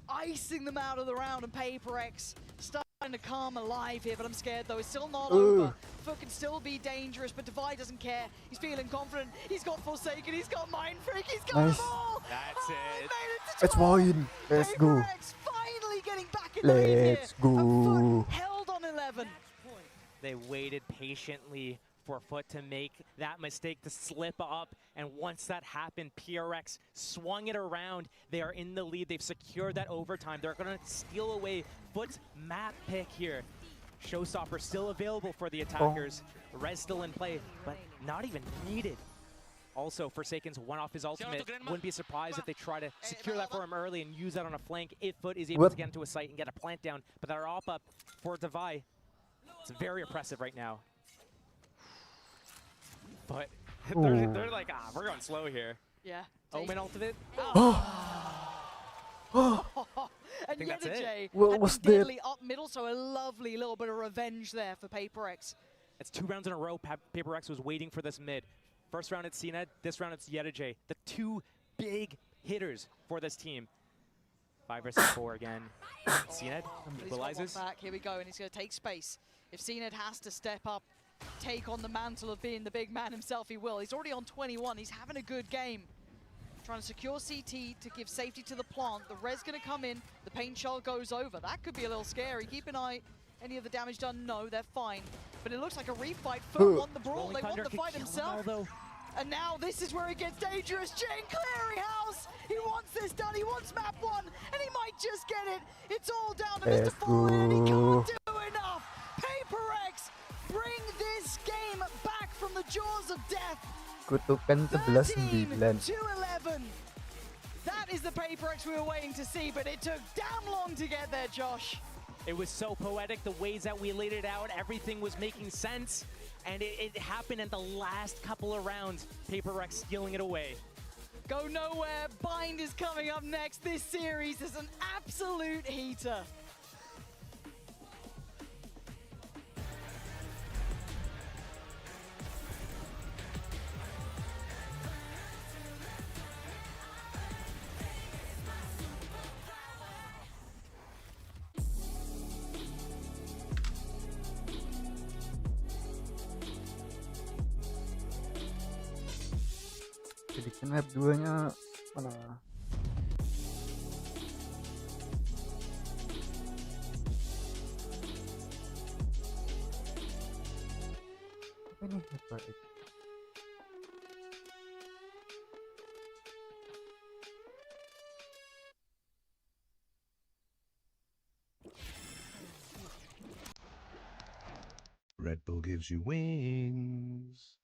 icing them out of the round, and PRX starting to come alive here, but I'm scared though. It's still not over. FUT can still be dangerous, but Divide doesn't care. He's feeling confident. He's got Forsaken, he's got Mind Freak, he's got them all. That's it. Let's win. Let's go. PRX finally getting back in the lead here. Let's go. And FUT held on 11. They waited patiently for FUT to make that mistake, to slip up, and once that happened, PRX swung it around. They are in the lead. They've secured that overtime. They're going to steal away FUT's map pick here. Showstopper still available for the attackers. Res still in play, but not even needed. Also, Forsaken's one off his ultimate. Wouldn't be surprised if they try to secure that for him early and use that on a flank if FUT is able to get into a site and get a plant down. But that op up for Divide. It's very oppressive right now. But they're like, we're going slow here. Yeah. Omen ultimate. And Yedajay was had deadly up middle, so a lovely little bit of revenge there for PRX. It's 2 rounds in a row. PRX was waiting for this mid. First round it's CNED, this round it's Yedajay. The 2 big hitters for this team. 5 versus 4 again. CNED equalizes. Back. Here we go, and he's going to take space. If CNED has to step up, take on the mantle of being the big man himself, he will. He's already on 21. He's having a good game. Trying to secure CT to give safety to the plant. The res going to come in. The paint shell goes over. That could be a little scary. Keep an eye. Any of the damage done? No, they're fine. But it looks like a refight. FUT won the brawl. They won the fight himself. And now this is where it gets dangerous. Jing Clearinghouse. He wants this done. He wants map 1. And he might just get it. It's all down to Mr. Fallen. And he can't do enough. PRX bring this game back from the jaws of death. Kutukan 11-9. 13-11. That is the PRX we were waiting to see, but it took damn long to get there, Josh. It was so poetic, the ways that we laid it out. Everything was making sense, and it happened in the last couple of rounds. PRX stealing it away. Go nowhere. Bind is coming up next. This series is an absolute heater. Jadi map 2-nya mana? Apa ini? Watchparty. Red Bull gives you wings.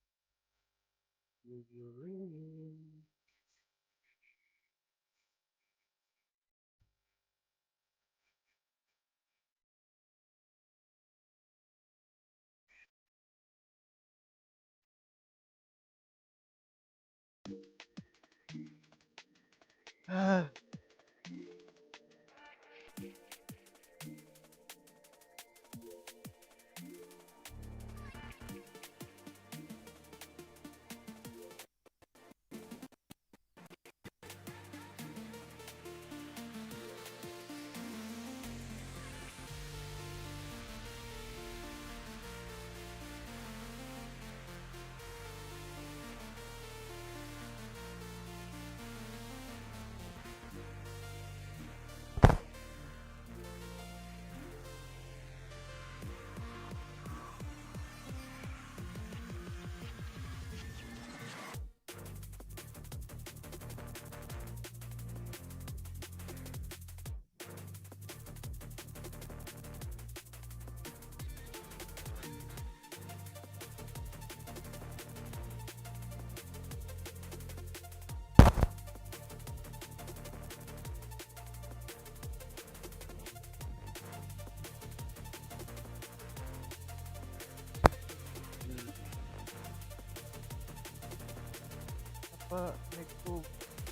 teknikku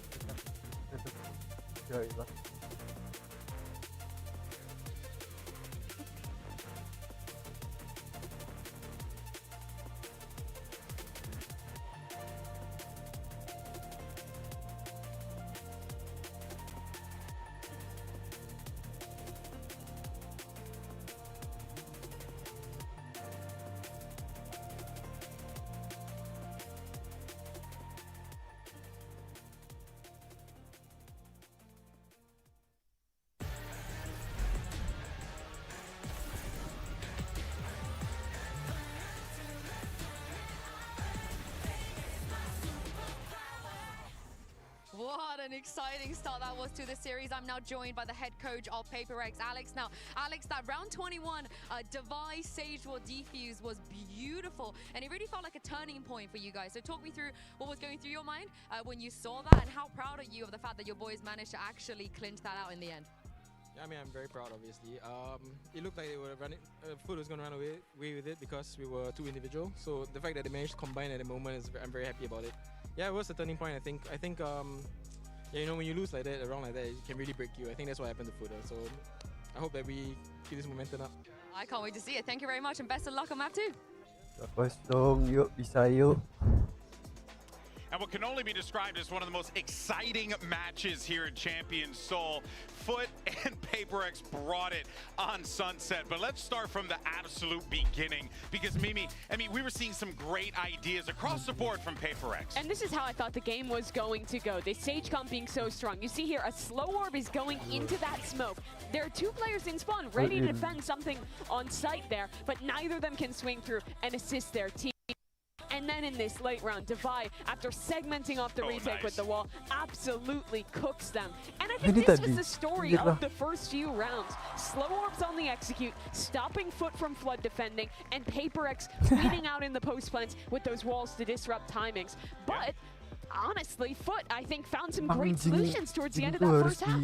tetap jahit lah. What an exciting start that was to the series. I'm now joined by the head coach of PRX, Alex. Now, Alex, that round 21 device Sage War defuse was beautiful, and it really felt like a turning point for you guys. So talk me through what was going through your mind when you saw that, and how proud are you of the fact that your boys managed to actually clinch that out in the end? Yeah, I mean, I'm very proud, obviously. It looked like they were running, FUT was going to run away with it because we were too individual. So the fact that they managed to combine at the moment, I'm very happy about it. Yeah, it was a turning point, I think. Yeah, you know, when you lose like that, a round like that, it can really break you. I think that's what happened to FUT. So I hope that we keep this momentum up. I can't wait to see it. Thank you very much, and best of luck on map 2. Bagus dong, yuk bisa yuk. And what can only be described as one of the most exciting matches here in Champion Seoul. FUT and PRX brought it on Sunset. But let's start from the absolute beginning, because Mimi, I mean, we were seeing some great ideas across the board from PRX. And this is how I thought the game was going to go. The Sage comp being so strong. You see here, a slow orb is going into that smoke. There are two players in spawn ready to defend something on site there, but neither of them can swing through and assist their team. And then in this late round, Devi, after segmenting off the retake with the wall, absolutely cooks them. And I think this was the story of the first few rounds. Slow orbs on the execute, stopping FUT from flood defending, and PRX leading out in the post plants with those walls to disrupt timings. But honestly, FUT, I think, found some great solutions towards the end of that first half.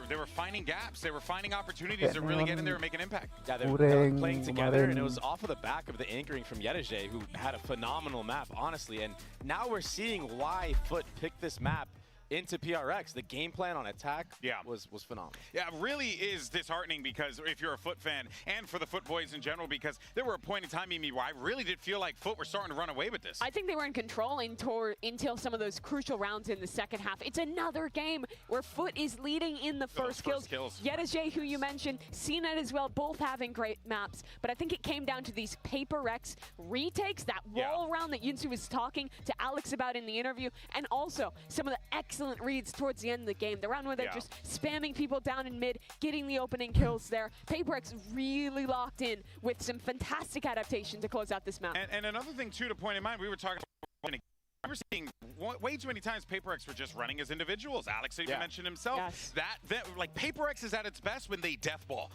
They were finding gaps. They were finding opportunities to really get in there and make an impact. Yeah, they were playing together, and it was off of the back of the anchoring from Yedajay, who had a phenomenal map, honestly. And now we're seeing why FUT picked this map into PRX. The game plan on attack was phenomenal. Yeah, it really is disheartening, because if you're a FUT fan, and for the FUT boys in general, because there were a point in time, Mimi, where I really did feel like FUT were starting to run away with this. I think they were in control until some of those crucial rounds in the second half. It's another game where FUT is leading in the first kills. Yedajay, who you mentioned, CNET as well, both having great maps. But I think it came down to these PRX retakes, that wall round that Yunsu was talking to Alex about in the interview, and also some of the excellent reads towards the end of the game. The round where they're just spamming people down in mid, getting the opening kills there. PRX really locked in with some fantastic adaptation to close out this map. And another thing, too, to point in mind, we were talking about, we were seeing way too many times PRX were just running as individuals. Alex even mentioned himself. That like PRX is at its best when they deathball,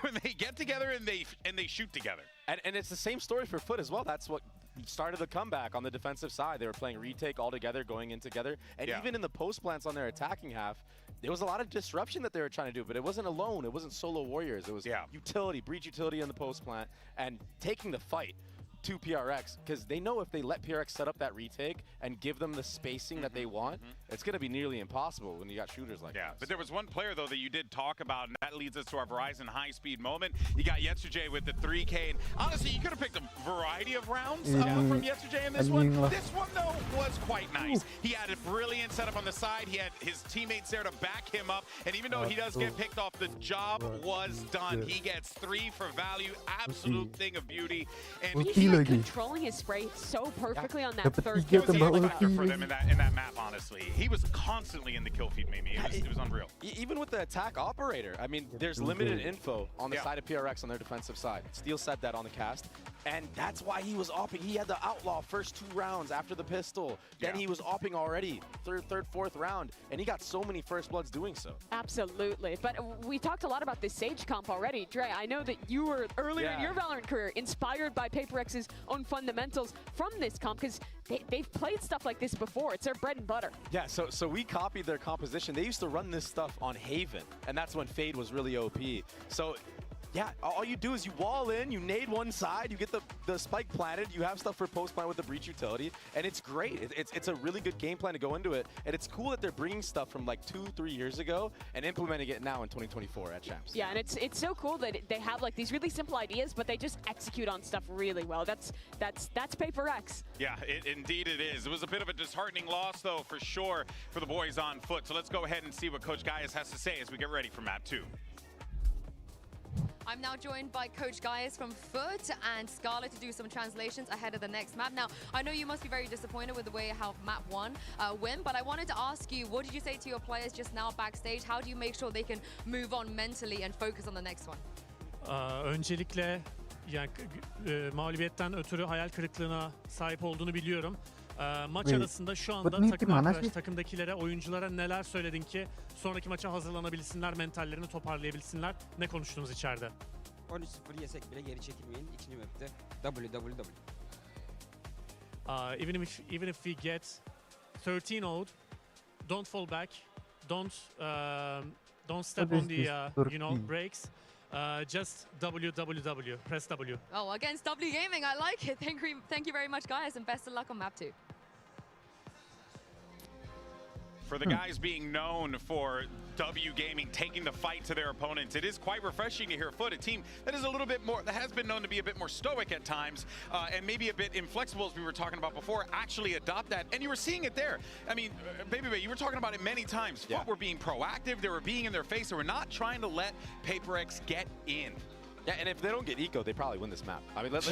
when they get together and they shoot together. And it's the same story for FUT as well. That's what started the comeback on the defensive side. They were playing retake all together, going in together, and even in the post plants on their attacking half, there was a lot of disruption that they were trying to do, but it wasn't alone. It wasn't solo warriors. It was utility, breach utility in the post plant, and taking the fight to PRX, because they know if they let PRX set up that retake and give them the spacing that they want, it's going to be nearly impossible when you got shooters like that. But there was one player, though, that you did talk about, and that leads us to our Verizon high-speed moment. You got Yetsujae with the 3K, and honestly, you could have picked a variety of rounds from Yetsujae in this one. This one, though, was quite nice. He had a brilliant setup on the side. He had his teammates there to back him up, and even though he does get picked off, the job was done. He gets 3 for value, absolute thing of beauty. And he's controlling his spray so perfectly on that third kill. It was a factor for them in that map, honestly. He was constantly in the kill feed, Mimi. It was unreal. Even with the attack operator, I mean, there's limited info on the side of PRX on their defensive side. Steel said that on the cast, and that's why he was opping. He had the outlaw first 2 rounds after the pistol. Then he was opping already, third, fourth round, and he got so many first bloods doing so. Absolutely. But we talked a lot about this Sage comp already. Dre, I know that you were earlier in your Valorant career inspired by PRX's own fundamentals from this comp, because they've played stuff like this before. It's their bread and butter. Yeah, so we copied their composition. They used to run this stuff on Haven, and that's when Fade was really OP. So Yeah, all you do is you wall in, you nade one side, you get the spike planted, you have stuff for post plant with the breach utility, and it's great. It's a really good game plan to go into it, and it's cool that they're bringing stuff from like 2-3 years ago and implementing it now in 2024 at Champs. Yeah, and it's so cool that they have like these really simple ideas, but they just execute on stuff really well. That's PRX. Yeah, indeed it is. It was a bit of a disheartening loss, though, for sure, for the boys on foot. So let's go ahead and see what Coach Gaius has to say as we get ready for map 2. I'm now joined by Coach Gaius from FUT and Scarlett to do some translations ahead of the next map. Now, I know you must be very disappointed with the way how map 1 went, but I wanted to ask you, what did you say to your players just now backstage? How do you make sure they can move on mentally and focus on the next one? Öncelikle yani mağlubiyetten ötürü hayal kırıklığına sahip olduğunu biliyorum. Maç arasında şu anda takımdakilere, oyunculara neler söyledin ki sonraki maça hazırlanabilsinler, mentallerini toparlayabilsinler? Ne konuştunuz içeride? 13-0 yesek bile geri çekilmeyin. İkinci map'te www. Even if we get 13-0, don't fall back, don't step on the brakes. Just www, press W. Oh, against W Gaming, I like it. Thank you very much, guys, and best of luck on map 2. For the guys being known for W Gaming taking the fight to their opponents, it is quite refreshing to hear FUT, a team that is a little bit more, that has been known to be a bit more stoic at times, and maybe a bit inflexible, as we were talking about before, actually adopt that. And you were seeing it there. I mean, Baby Bay, you were talking about it many times. FUT were being proactive, they were being in their face, they were not trying to let PRX get in. Yeah, and if they don't get eco, they probably win this map. I mean, let's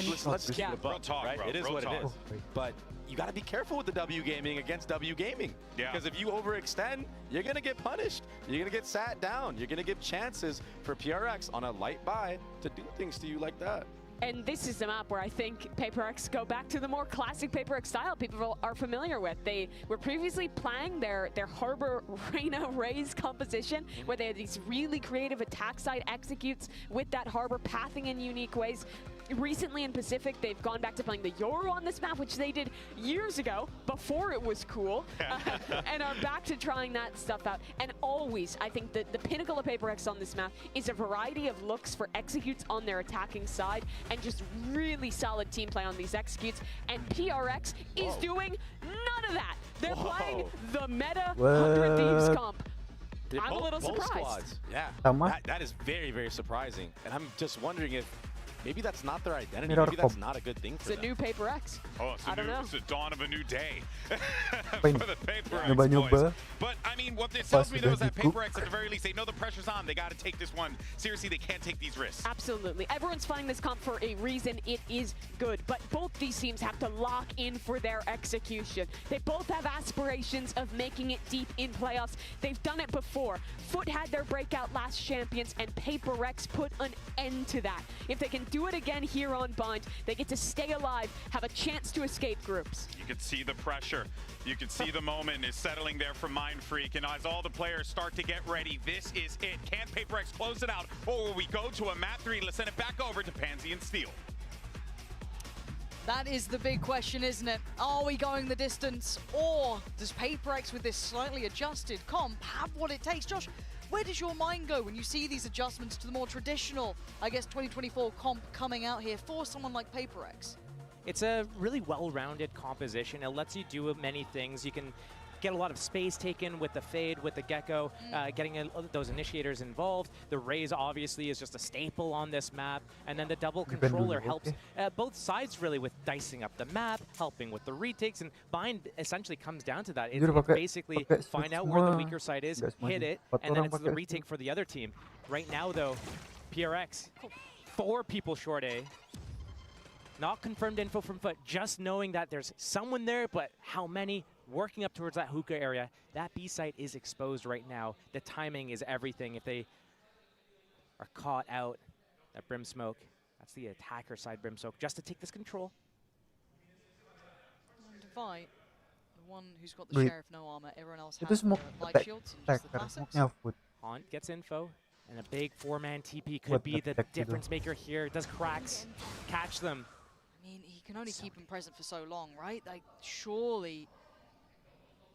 keep it above, right? It is what it is. But you got to be careful with the W Gaming against W Gaming. Yeah. Because if you overextend, you're going to get punished. You're going to get sat down. You're going to give chances for PRX on a light buy to do things to you like that. And this is the map where I think PRX go back to the more classic PRX style people are familiar with. They were previously playing their Harbor Reyna Raze composition, where they had these really creative attack side executes with that Harbor pathing in unique ways. Recently in Pacific, they've gone back to playing the Yoru on this map, which they did years ago, before it was cool, and are back to trying that stuff out. And always, I think that the pinnacle of PRX on this map is a variety of looks for executes on their attacking side, and just really solid team play on these executes. And PRX is doing none of that. They're playing the meta 100 Thieves comp. I'm a little surprised. Squads. Yeah, that is very, very surprising. And I'm just wondering if maybe that's not their identity. Maybe that's not a good thing for them. It's a new PRX. Oh, it's the dawn of a new day for Pain. the PRX boys. But, I mean, what this tells me, though, is that PRX, at the very least, they know the pressure's on. They got to take this one. Seriously, they can't take these risks. Absolutely. Everyone's finding this comp for a reason. It is good. But both these teams have to lock in for their execution. They both have aspirations of making it deep in playoffs. They've done it before. FUT had their breakout last champions, and PRX put an end to that. If they can do it again here on Bind, they get to stay alive, have a chance to escape groups. You can see the pressure. You can see the moment is settling there for Mind Freak. And as all the players start to get ready, this is it. Can PRX close it out? Or will we go to a map 3? Let's send it back over to Pansy and Steel. That is the big question, isn't it? Are we going the distance, or does PRX with this slightly adjusted comp have what it takes? Josh, where does your mind go when you see these adjustments to the more traditional, I guess, 2024 comp coming out here for someone like PRX? It's a really well-rounded composition. It lets you do many things. You can get a lot of space taken with the fade, with the gecko, getting those initiators involved. The raise obviously is just a staple on this map, and then the double controller helps both sides really with dicing up the map, helping with the retakes, and Bind essentially comes down to that. It's basically find out where the weaker side is, hit it, and then it's the retake for the other team. Right now though, PRX, 4 people short A. Not confirmed info from FUT, just knowing that there's someone there, but how many? Working up towards that hookah area. That B site is exposed right now. The timing is everything. If they are caught out, that Brim Smoke, that's the attacker side Brim Smoke, just to take this control. And Divide, the one who's got the Sheriff no armor, everyone else has light shields and just the classics. Haunt gets info, and a big 4-man TP could be the difference maker here. Does cracks catch them? I mean, he can only keep them present for so long, right? Like, surely...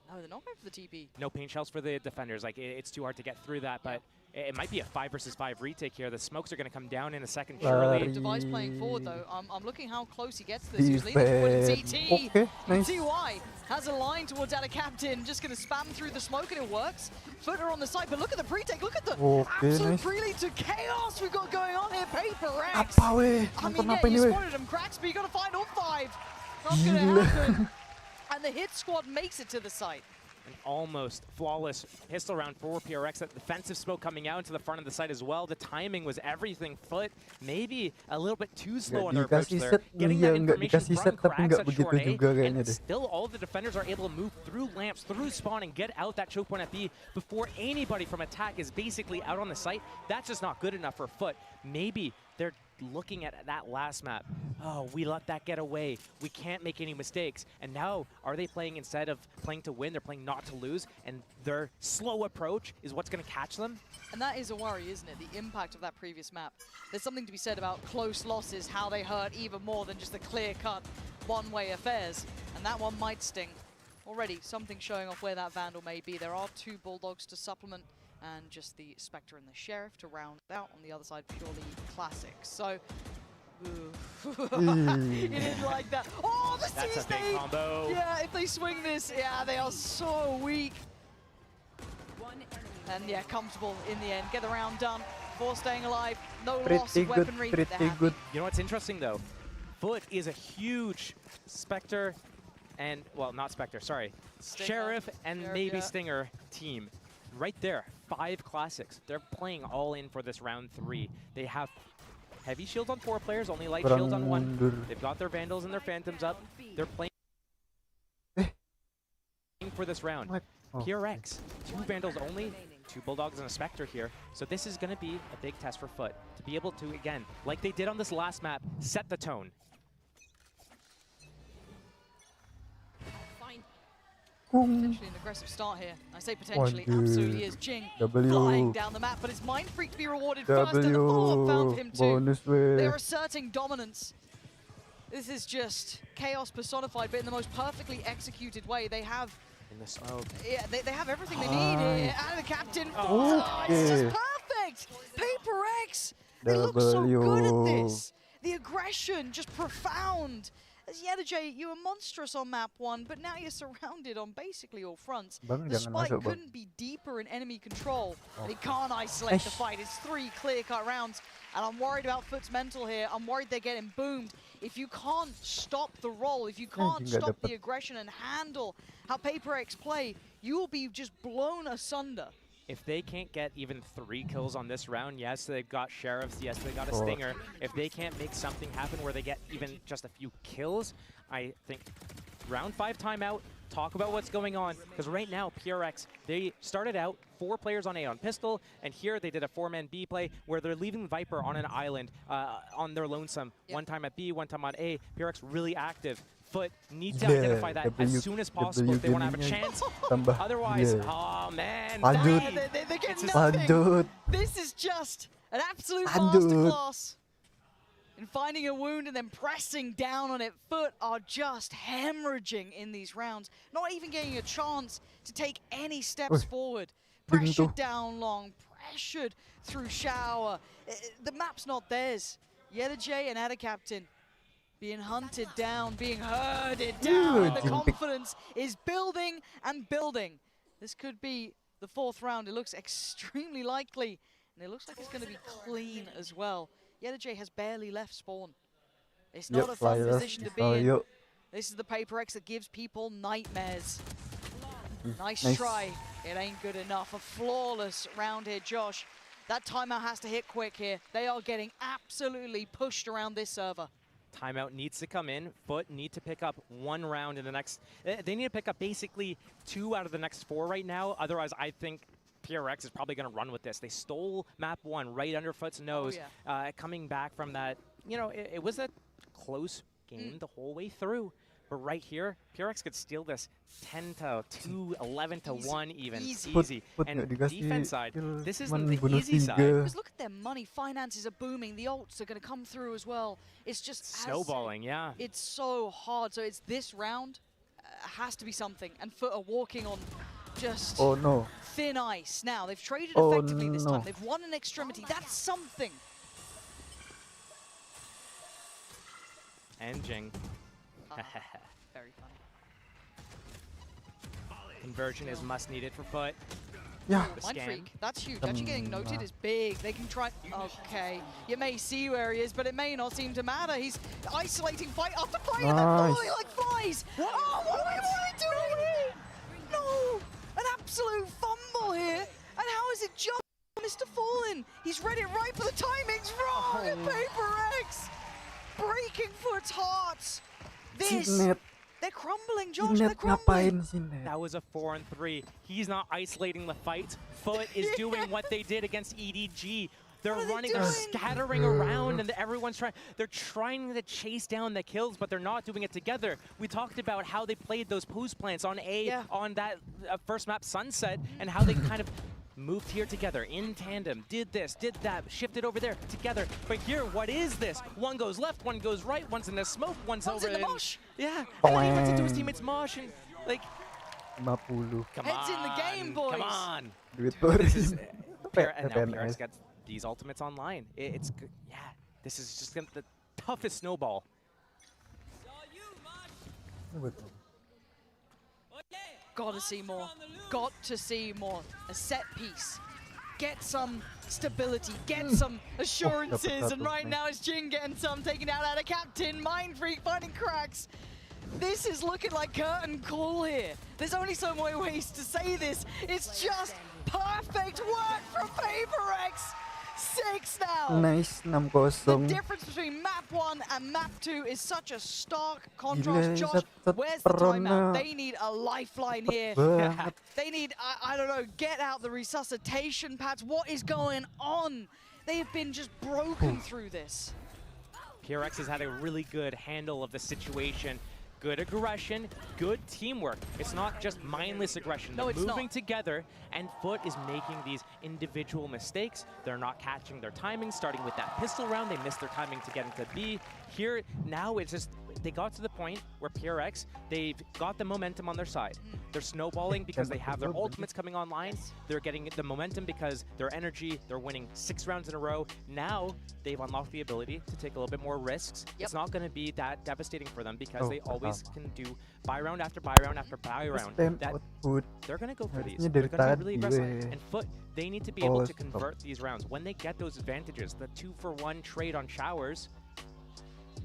No, they're not going for the TP. No paint shells for the defenders. Like, it's too hard to get through that, but It might be a 5 versus 5 retake here. The smokes are going to come down in a second, surely. Device playing forward though. I'm looking how close he gets to this. He's leaning forward in CT. Okay, nice. TY has a line towards Ada Captain, just going to spam through the smoke and it works. Footer on the side, but look at the pre-take. Look at the absolute nice. pre-lead to chaos we've got going on here. PRX. Apa weh? I mean, Nonton apa yeah, ini you weh? spotted him, Cracks, but you got to find all 5. Not going to happen. And the hit squad makes it to the site. An almost flawless pistol round for PRX. That defensive smoke coming out into the front of the site as well. The timing was everything. FUT maybe a little bit too slow on their approach there. Getting that information from Cracks at short A, and still all the defenders are able to move through lamps, through spawn, and get out that choke point at B before anybody from attack is basically out on the site. That's just not good enough for FUT. Maybe they're looking at that last map. Oh, we let that get away. We can't make any mistakes. And now, are they playing, instead of playing to win, they're playing not to lose, and their slow approach is what's going to catch them? And that is a worry, isn't it? The impact of that previous map. There's something to be said about close losses, how they hurt even more than just the clear-cut one-way affairs. And that one might sting. Already, something showing off where that Vandal may be. There are 2 Bulldogs to supplement, and just the Spectre and the Sheriff to round out. On the other side, purely classic. So, it didn't like that. Oh, the That's a big combo. Yeah, if they swing this, yeah, they are so weak. And yeah, comfortable in the end. Get the round done. 4 staying alive. No loss of weaponry. Pretty good. You know what's interesting though? FUT is a huge Spectre and, well, not Spectre, sorry. Stinger. Sheriff and Sheriff, maybe yeah. Stinger team. Right there, 5 classics. They're playing all in for this round 3. They have heavy shields on 4 players, only light shields on 1. They've got their Vandals and their Phantoms up. They're playing for this round. PRX, 2 Vandals only, 2 Bulldogs and a Spectre here. So this is going to be a big test for FUT to be able to, again, like they did on this last map, set the tone. Potentially an aggressive start here. I say potentially, absolutely is. Jing flying down the map, but it's Mind Freak to be rewarded first, and the follow-up found him too. They're asserting dominance. This is just chaos personified, but in the most perfectly executed way. They have In the smoke. Yeah, they have everything they need here. And the captain. Oh, it's just perfect. PRX. They look so good at this. The aggression, just profound. As Yedajay, you were monstrous on map 1, but now you're surrounded on basically all fronts. The spike couldn't be deeper in enemy control. And he can't isolate the fight. It's 3 clear-cut rounds. And I'm worried about FUT's mental here. I'm worried they're getting boomed. If you can't stop the roll, if you can't stop the aggression and handle how PRX play, you will be just blown asunder. If they can't get even 3 kills on this round, yes, they've got Sheriffs, yes, they got a Stinger. If they can't make something happen where they get even just a few kills, I think round 5 timeout, talk about what's going on. Because right now, PRX, they started out 4 players on A on pistol, and here they did a 4-man B play where they're leaving Viper on an island on their lonesome. One time at B, one time on A. PRX really active. FUT needs to identify that as soon as possible if they want to have a chance. Otherwise, oh man, they get nothing. This is just an absolute masterclass in finding a wound and then pressing down on it. FUT are just hemorrhaging in these rounds, not even getting a chance to take any steps forward. Pressured down long, pressured through shower. The map's not theirs. Yedajay and Ada Captain being hunted down, being herded down, and the confidence is building and building. This could be the 4th round. It looks extremely likely, and it looks like it's going to be clean as well. Yedajay has barely left spawn. It's not a fun position to be in. This is the PRX that gives people nightmares. Nice try. It ain't good enough. A flawless round here, Josh. That timeout has to hit quick here. They are getting absolutely pushed around this server. Timeout needs to come in. FUT need to pick up 1 round in the next. They need to pick up basically 2 out of the next 4 right now. Otherwise, I think PRX is probably going to run with this. They stole map 1 right under FUT's nose. Coming back from that, you know, it was a close game the whole way through. But right here, PRX could steal this 10-2, 11-1 even. Easy. And defense side, this isn't the easy side. Because look at their money. Finances are booming. The ults are going to come through as well. It's just snowballing, yeah. It's so hard. So it's this round has to be something. And FUT are walking on just thin ice. Now, they've traded effectively this time. no. They've won an extremity. That's something. And Jing. Very funny. Conversion is must needed for FUT. Yeah. The Mind scan. Freak, that's huge. Actually getting noted is big. They can try. Okay, you may see where he is, but it may not seem to matter. He's isolating fight after fight, and they're falling like flies. Oh, what are we doing? No, an absolute fumble here. And how is it just Mr. Fallen? He's read it right, but the timing's wrong. And PRX breaking FUT's hearts. This. They're crumbling, Josh. They're crumbling. That was a 4-on-3. He's not isolating the fight. FUT is doing what they did against EDG. They're running, they're scattering around, and everyone's trying. They're trying to chase down the kills, but they're not doing it together. We talked about how they played those post plants on on that first map, Sunset, and how they kind of moved here together in tandem, did this, did that, shifted over there together. But here, what is this? One goes left, one goes right, one's in the smoke, one's over in the mosh. Yeah, and then he runs into his teammate's mosh, and like, 50. come Heads on, in the game, boys. Come on. Duit This is, baru. and now PRX got these ultimates online. It's good. Yeah, this is just the toughest snowball. Got to see more. Got to see more. A set piece. Get some stability. Get some assurances. And right now it's Jing getting some taken out a captain. Mind Freak finding cracks. This is looking like curtain call here. There's only so many ways to say this. It's just perfect work from PRX. 6 now. Nice, 6-0. The difference between map 1 and map 2 is such a stark contrast. Josh, where's the timeout? They need a lifeline here. They need, I don't know, get out the resuscitation pads. What is going on? They have been just broken through this. PRX has had a really good handle of the situation. Good aggression, good teamwork. It's not just mindless aggression. They're moving together, and FUT is making these individual mistakes. They're not catching their timing, starting with that pistol round. They missed their timing to get into B. Here, now it's just, they got to the point where PRX, they've got the momentum on their side. They're snowballing because they have their ultimates coming online. They're getting the momentum because their energy, they're winning 6 rounds in a row. Now, they've unlocked the ability to take a little bit more risks. It's not going to be that devastating for them because they always can do buy round after buy round after buy round. They're going to go for these. They're going to be really aggressive. And FUT, they need to be able to convert these rounds. When they get those advantages, the 2-for-1 trade on showers,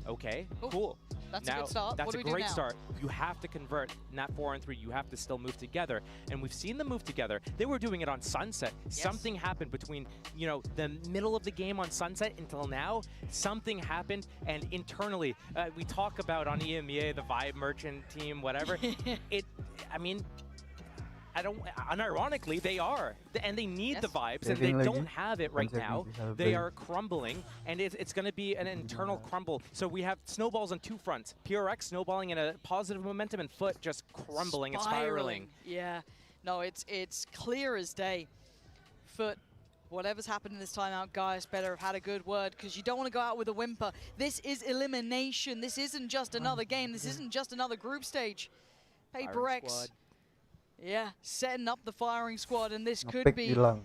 okay, cool. That's a good start. That's what a do we do great now? start. You have to convert in that 4-on-3. You have to still move together. And we've seen them move together. They were doing it on Sunset. Something happened between, you know, the middle of the game on Sunset until now. Something happened. And internally, we talk about on EMEA, the Vibe Merchant team, whatever. I mean, unironically, they are. And they need the vibes, and they don't have it right now. They are crumbling, and it's going to be an internal crumble. So we have snowballs on 2 fronts. PRX snowballing in a positive momentum, and FUT just crumbling and spiraling. Yeah. No, it's clear as day. FUT, whatever's happened in this timeout, guys, better have had a good word, because you don't want to go out with a whimper. This is elimination. This isn't just another game. This isn't just another group stage. PRX. Yeah, setting up the firing squad, and this could be an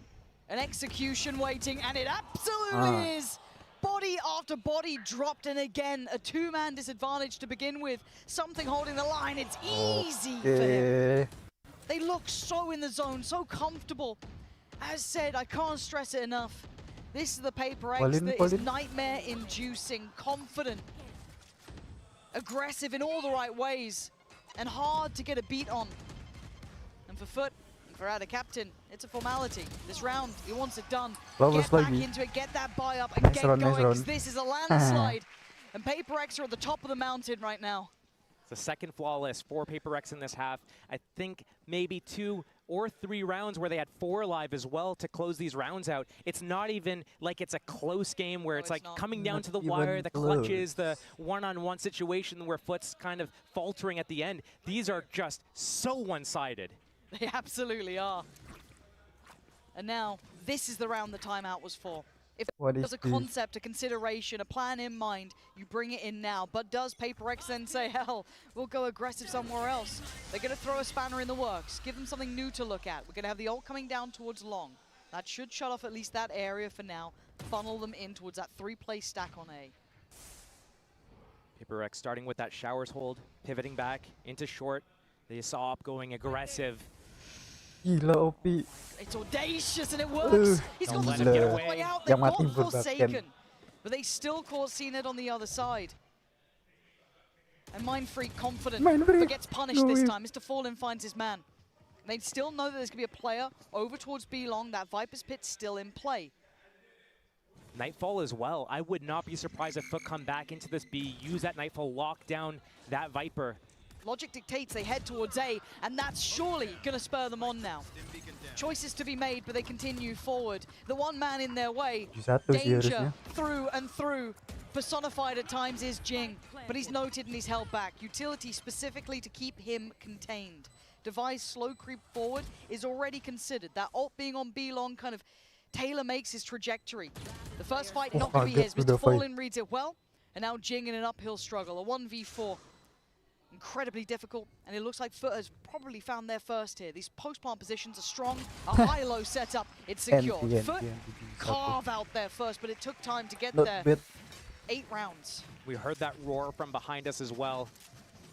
execution waiting, and it absolutely is. Body after body dropped, and again, a 2-man disadvantage to begin with. Something holding the line. It's easy for him. They look so in the zone, so comfortable. As said, I can't stress it enough. This is the PRX that is nightmare-inducing, confident, aggressive in all the right ways, and hard to get a beat on. And for FUT, and for our captain, it's a formality. This round, he wants it done. Get back into it, get that buy up, and get going, because this is a landslide. And PRX are at the top of the mountain right now. It's the second flawless for PRX in this half. I think maybe 2 or 3 rounds where they had 4 alive as well to close these rounds out. It's not even like it's a close game where it's like coming down to the wire, the clutches, the one-on-one situation where FUT's kind of faltering at the end. These are just so one-sided. They absolutely are. And now, this is the round the timeout was for. If What is there's a this? concept, a consideration, a plan in mind, you bring it in now. But does PRX then say, hell, we'll go aggressive somewhere else? They're going to throw a spanner in the works, give them something new to look at. We're going to have the ult coming down towards long. That should shut off at least that area for now, funnel them in towards that 3-play stack on A. PRX starting with that showers hold, pivoting back into short. They saw up going aggressive. Gila OP. It's audacious and it works. He's got the Let him get all the away. way out. They Yang mati got berbaktian. Forsaken. But they still caught CNED on the other side. And Mind Freak confident, Mind Freak. but gets punished No this way. time. Mr. Fallen finds his man. They still know that there's going to be a player over towards B long. That Viper's Pit's still in play. Nightfall as well. I would not be surprised if FUT come back into this B, use that Nightfall, lock down that Viper. Logic dictates they head towards A, and that's surely going to spur them on now. Choices to be made, but they continue forward. The one man in their way, 71 sih danger harusnya. through and through. Personified at times is Jing, but he's noted and he's held back. Utility specifically to keep him contained. Device slow creep forward is already considered. That ult being on B long kind of tailor makes his trajectory. The first fight not going to be his. Mr. Fallen reads it well, and now Jing in an uphill struggle. A 1v4. Incredibly difficult, and it looks like FUT has probably found their first here. These post-plant positions are strong, a high-low setup, it's secure. FUT carve out there first, but it took time to get Not there. bad. 8 rounds. We heard that roar from behind us as well.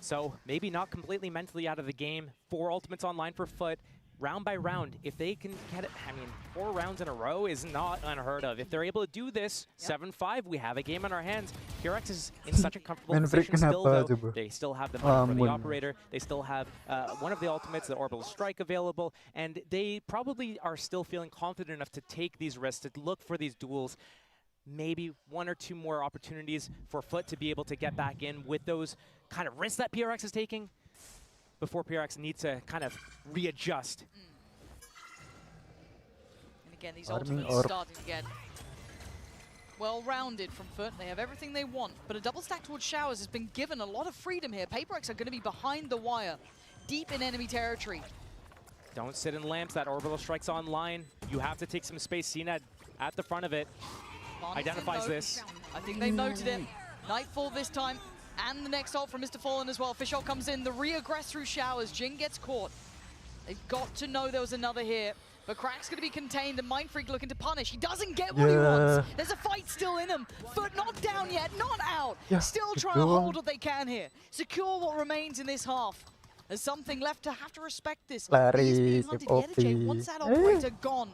So maybe not completely mentally out of the game. 4 ultimates online for FUT. Round by round, if they can get it, I mean, 4 rounds in a row is not unheard of. If they're able to do this, 7-5, we have a game on our hands. PRX is in such a comfortable position still, though. They still have the money for the operator. They still have one of the ultimates, the orbital strike, available. And they probably are still feeling confident enough to take these risks, to look for these duels. Maybe 1 or 2 more opportunities for FUT to be able to get back in with those kind of risks that PRX is taking before PRX needs to kind of readjust. And again, these ultimates starting to get well-rounded from FUT. They have everything they want, but a double stack towards showers has been given a lot of freedom here. PRX are going to be behind the wire, deep in enemy territory. Don't sit in lamps. That orbital strike's online. You have to take some space. CNED at the front of it. Identifies this. I think they've noted it. Nightfall this time. And the next ult from Mr. Fallen as well. Fishhole comes in, the re-aggress through showers. Jing gets caught. They've got to know there was another here. But Crack's going to be contained and Mind Freak looking to punish. He doesn't get what he wants. There's a fight still in him. FUT not down yet, not out. Still trying to hold what they can here. Secure what remains in this half. There's something left to have to respect this. He's being hunted. Yedajay wants that operator gone.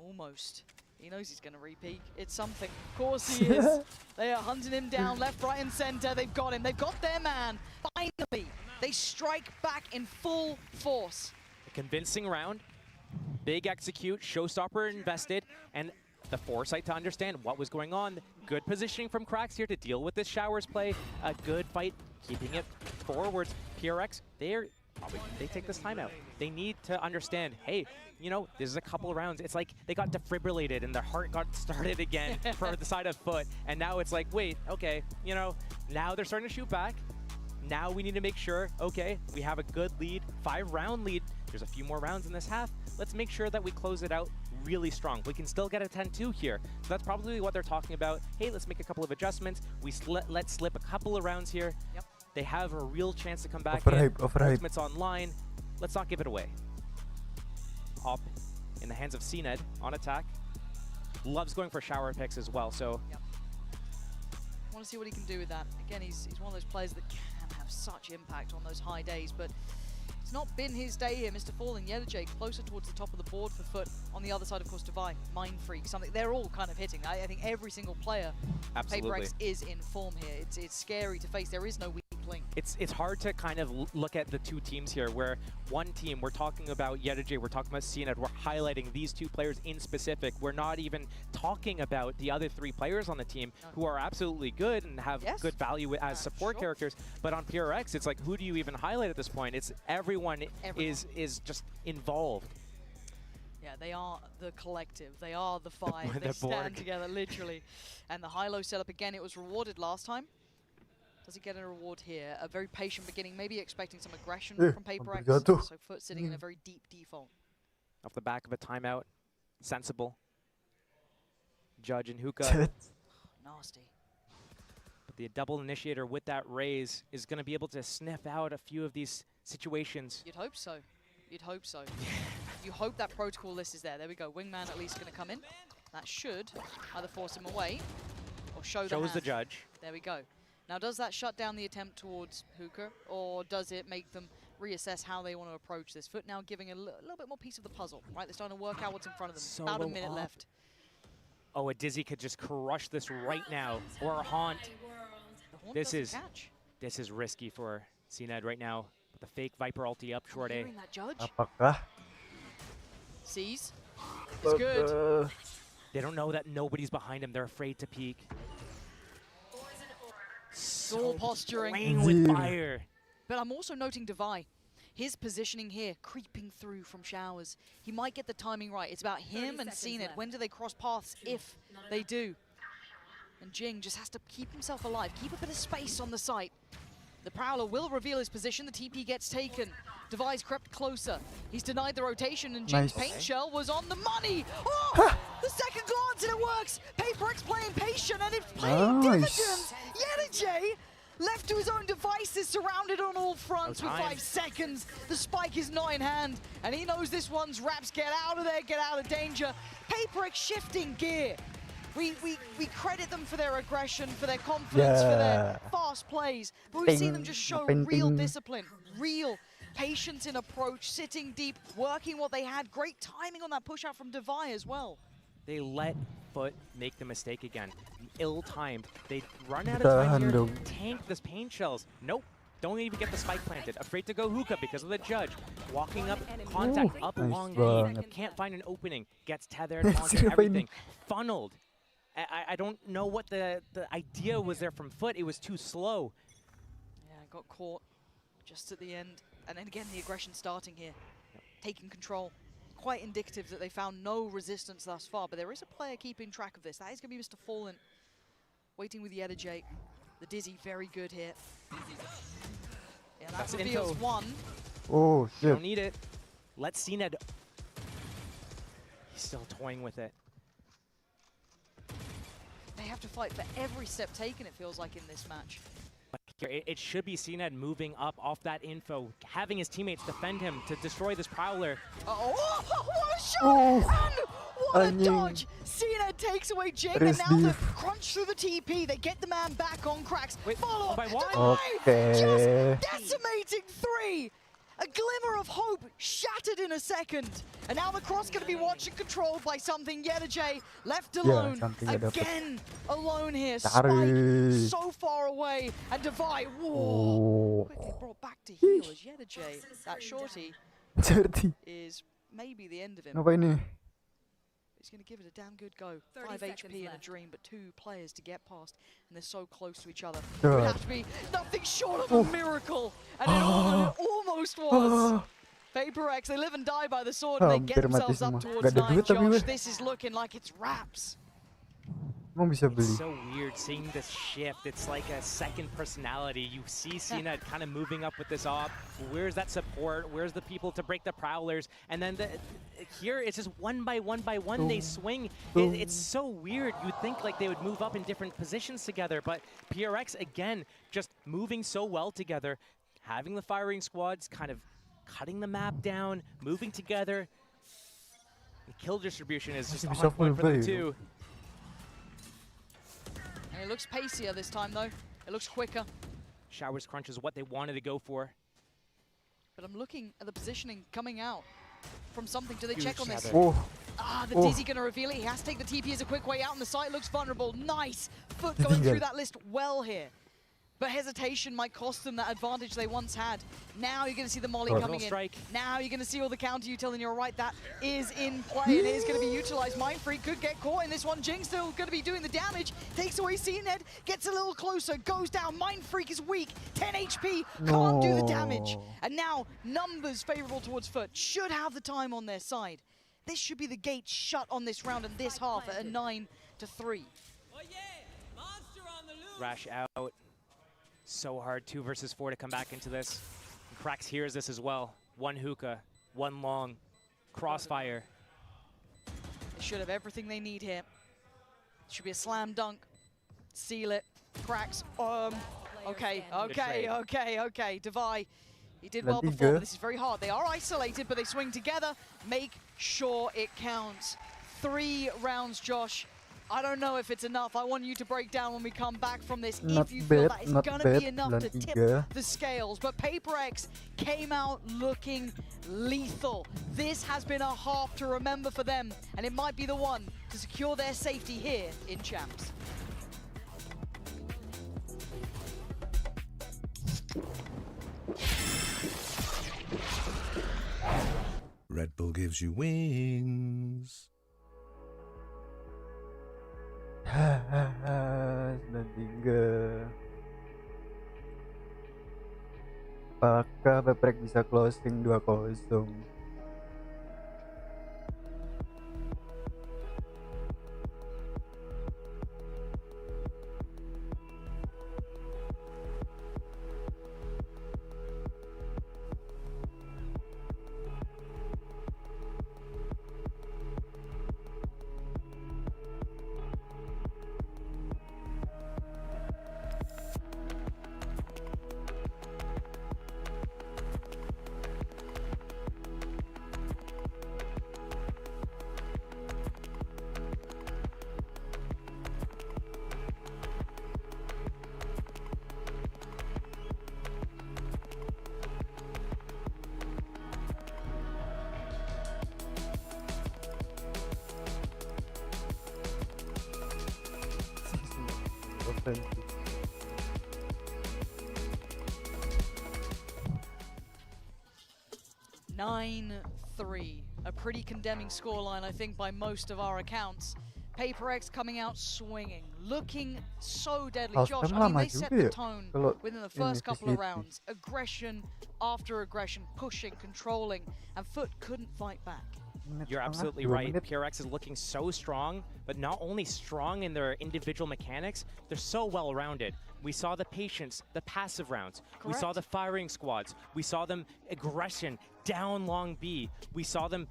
Almost. He knows he's going to re-peek. It's something. Of course he is. They are hunting him down left, right, and center. They've got him. They've got their man. Finally, they strike back in full force. A convincing round. Big execute. Showstopper invested. And the foresight to understand what was going on. Good positioning from Cracks here to deal with this showers play. A good fight, keeping it forwards. PRX, they take this time out. They need to understand, hey, you know, this is a couple of rounds. It's like they got defibrillated and their heart got started again for the side of FUT. And now it's like, wait, okay, you know, now they're starting to shoot back. Now we need to make sure, okay, we have a good lead, 5-round lead. There's a few more rounds in this half. Let's make sure that we close it out really strong. We can still get a 10-2 here. So that's probably what they're talking about. Hey, let's make a couple of adjustments. We let slip a couple of rounds here. Yep. They have a real chance to come back Overhype, in. overhype. Ultimate's online. Let's not give it away. Hop in the hands of CNED on attack. Loves going for shower picks as well, so. Yep. Want to see what he can do with that. Again, he's one of those players that can have such impact on those high days, but it's not been his day here. Mr. Fallen, Yedajay closer towards the top of the board for FUT. On the other side, of course, Divine, Mind Freak, something they're all kind of hitting. I think every single player, PRX is in form here. It's scary to face. There is no weak link. It's hard to kind of look at the two teams here, where one team, we're talking about Yedajay, we're talking about CNED, we're highlighting these 2 players in specific. We're not even talking about the other 3 players on the team who are absolutely good and have good value as support characters. But on PRX, it's like, who do you even highlight at this point? It's everyone. Is just involved. Yeah, they are the collective. They are the 5. They stand together, literally. And the high-low setup, again, it was rewarded last time. Does he get a reward here? A very patient beginning, maybe expecting some aggression from PRX. So FUT sitting in a very deep default. Off the back of a timeout. Sensible. Judge and Hookah. Nasty. But the double initiator with that raise is going to be able to sniff out a few of these situations. You'd hope so. You'd hope so. You hope that protocol list is there. There we go. Wingman at least going to come in. That should either force him away or show Shows the judge. There we go. Now, does that shut down the attempt towards Hookah, or does it make them reassess how they want to approach this? FUT now giving a little bit more piece of the puzzle, right? They're starting to work out what's in front of them. Solo About a minute left. Oh, a Dizzy could just crush this right now, or a Haunt. This is risky for CNED right now. The fake Viper ulti up short A. That judge. Apakah? Sees. It's good. They don't know that nobody's behind him. They're afraid to peek. All posturing. Playing with fire. But I'm also noting Devi. His positioning here, creeping through from showers. He might get the timing right. It's about him and CNED. When do they cross paths? If they do. And Jing just has to keep himself alive. Keep a bit of space on the site. The Prowler will reveal his position. The TP gets taken. Devi's crept closer. He's denied the rotation, and Jing's paint shell was on the money. Oh! The second glance, and it works. PRX playing patient, and it's playing dividends. Yetajay, left to his own devices, surrounded on all fronts with 5 seconds. The spike is not in hand, and he knows this one's wraps. Get out of there, get out of danger. PRX shifting gear. We credit them for their aggression, for their confidence, for their fast plays, but we've seen them just show real discipline, real patience in approach, sitting deep, working what they had. Great timing on that push out from Devi as well. They let FUT make the mistake again. Ill-timed. They run out of time here, tank this paint shells. Nope. Don't even get the spike planted. Afraid to go Hookah because of the judge. Walking up, contact up long game. Can't find an opening. Gets tethered onto everything. Funneled. I don't know what the idea was there from FUT. It was too slow. Yeah, got caught just at the end. And then again, the aggression starting here. Taking control. Quite indicative that they found no resistance thus far, but there is a player keeping track of this. That is going to be Mr. Fallen. Waiting with Yetajay. The Dizzy, very good here. Yeah, that reveals one. Oh, shit. Don't need it. Let's CNED. He's still toying with it. They have to fight for every step taken, it feels like, in this match. It should be CNED moving up off that info, having his teammates defend him to destroy this Prowler. Oh, what a shot! And what a dodge! CNED takes away Jing, and now the crunch through the TP. They get the man back on cracks. Follow up, just decimating 3! A glimmer of hope shattered in a second. And now the cross going to be watched and controlled by something. Yetajay left alone. Again, alone here. Spike so far away. And Devi, whoa. Quickly brought back to heel as Yetajay, that shorty, is maybe the end of him. He's going to give it a damn good go. 5 HP in a dream, but 2 players to get past, and they're so close to each other. It would have to be nothing short of a miracle, and it almost was. PRX, they live and die by the sword, and they get themselves up towards 9. Josh, this is looking like it's wraps. It's so weird seeing this shift. It's like a second personality. You see CNED kind of moving up with this op. Where's that support? Where's the people to break the Prowlers? And then here it's just one by one they swing. It's so weird. You'd think like they would move up in different positions together, but PRX again just moving so well together, having the firing squads kind of cutting the map down, moving together. The kill distribution is just on point for them too. And it looks pacier this time, though. It looks quicker. Showers crunch is what they wanted to go for. But I'm looking at the positioning coming out from something. Do they check on this? The Dizzy going to reveal it. He has to take the TP as a quick way out, and the site looks vulnerable. Nice. FUT going through that list well here. But hesitation might cost them that advantage they once had. Now you're going to see the molly coming in. Now you're going to see all the counter util, and you're right, that is in play. And it is going to be utilized. Mindfreak could get caught in this one. Jing still going to be doing the damage. Takes away CNED, gets a little closer, goes down. Mindfreak is weak. 10 HP, can't do the damage. And now numbers favorable towards FUT. Should have the time on their side. This should be the gate shut on this round and this half at a 9-3. Rash out. So hard, 2 versus 4 to come back into this. Krax hears this as well. 1 hookah, 1 long, crossfire. They should have everything they need here. Should be a slam dunk. Seal it. Cracks. Okay. Devi. He did well before, but this is very hard. They are isolated, but they swing together. Make sure it counts. 3 rounds, Josh. I don't know if it's enough. I want you to break down when we come back from this if you feel that it's going to be enough to tip the scales. But PRX came out looking lethal. This has been a half to remember for them, and it might be the one to secure their safety here in Champs. Red Bull gives you wings. Sudah 3. Apakah PRX bisa closing 2-0? Offensive. 9-3. A pretty condemning scoreline, I think, by most of our accounts. PRX coming out swinging, looking so deadly. Josh, I mean, they set the tone within the first couple of rounds. Aggression after aggression, pushing, controlling, and FUT couldn't fight back. You're absolutely right. PRX is looking so strong, but not only strong in their individual mechanics, they're so well-rounded. We saw the patience, the passive rounds. Correct. We saw the firing squads. We saw them aggression down long B. We saw them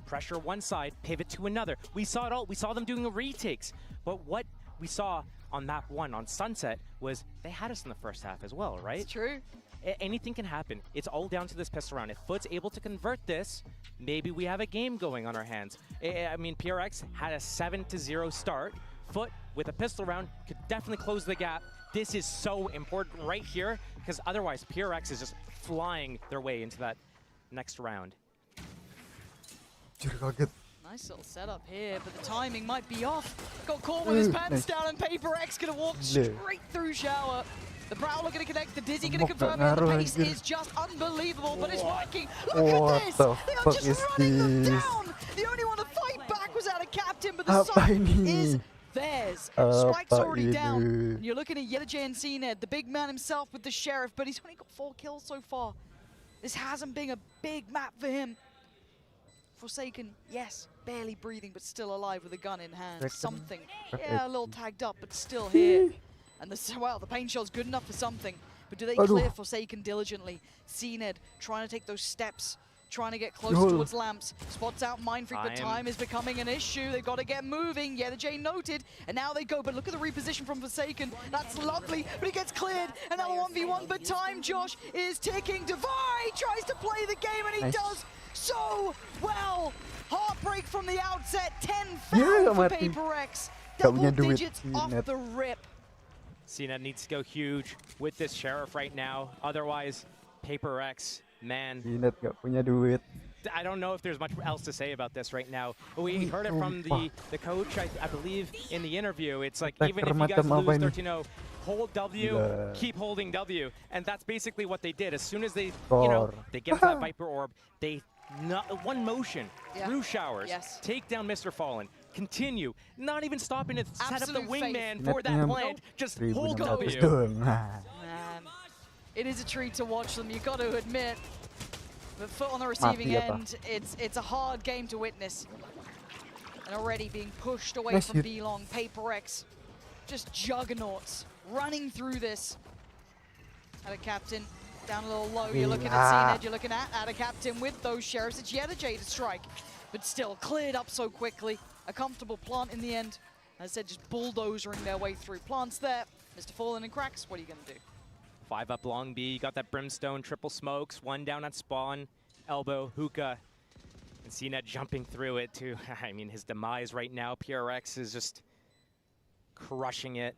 pressure one side, pivot to another. We saw it all. We saw them doing retakes. But what we saw on map 1 on Sunset was they had us in the first half as well, right? It's true. Anything can happen. It's all down to this pistol round. If FUT's able to convert this, maybe we have a game going on our hands. I mean, PRX had a 7-0 start. FUT, with a pistol round, could definitely close the gap. This is so important right here, because otherwise PRX is just flying their way into that next round. Nice little setup here, but the timing might be off. Got caught with his pants down, and PRX gonna walk straight through Shower. The Prowler gonna connect, the Dizzy gonna confirm, and the pace is just unbelievable, but it's working. Look at this! They are just running them down! The only one to fight back was out of Captain, but the site is theirs. Spike's already down. And you're looking at YellowJ and CNED, the big man himself with the Sheriff, but he's only got 4 kills so far. This hasn't been a big map for him. Forsaken, yes, barely breathing, but still alive with a gun in hand. Something. Yeah, a little tagged up, but still here. And the paint shot's good enough for something. But do they clear Forsaken diligently? CNED trying to take those steps, trying to get close towards Lamps. Spots out Mindfreak, but time is becoming an issue. They've got to get moving. Yeah, the J noted. And now they go, but look at the reposition from Forsaken. That's lovely, but it gets cleared. Another 1v1, but time, Josh, is ticking. Devi tries to play the game, and he does so well. Heartbreak from the outset. 10 foul for PRX. Double digits off the rip. CNED needs to go huge with this Sheriff right now. Otherwise, PRX, man. CNED gak punya duit. I don't know if there's much else to say about this right now. We heard it from the coach, I believe, in the interview. It's like, even if you guys lose 13-0, hold W, keep holding W. And that's basically what they did. As soon as they, they get that Viper Orb, they, one motion through Showers, take down Mr. Fallen, continue, not even stopping to set up the wingman for that plant, just hold W. Man, it is a treat to watch them, you got to admit. But FUT on the receiving end, it's a hard game to witness. And already being pushed away from B-Long, PRX, just juggernauts running through this. At a Captain, down a little low, you're looking at CNED, you're looking at a Captain with those Sheriffs. It's YellowJ to strike, but still cleared up so quickly. A comfortable plant in the end. As I said, just bulldozering their way through. Plants there. Mr. Fallen and Cracks, what are you going to do? 5 up long B. You got that Brimstone, triple smokes, 1 down at spawn, elbow, hookah. And CNET jumping through it to, I mean, his demise right now. PRX is just crushing it.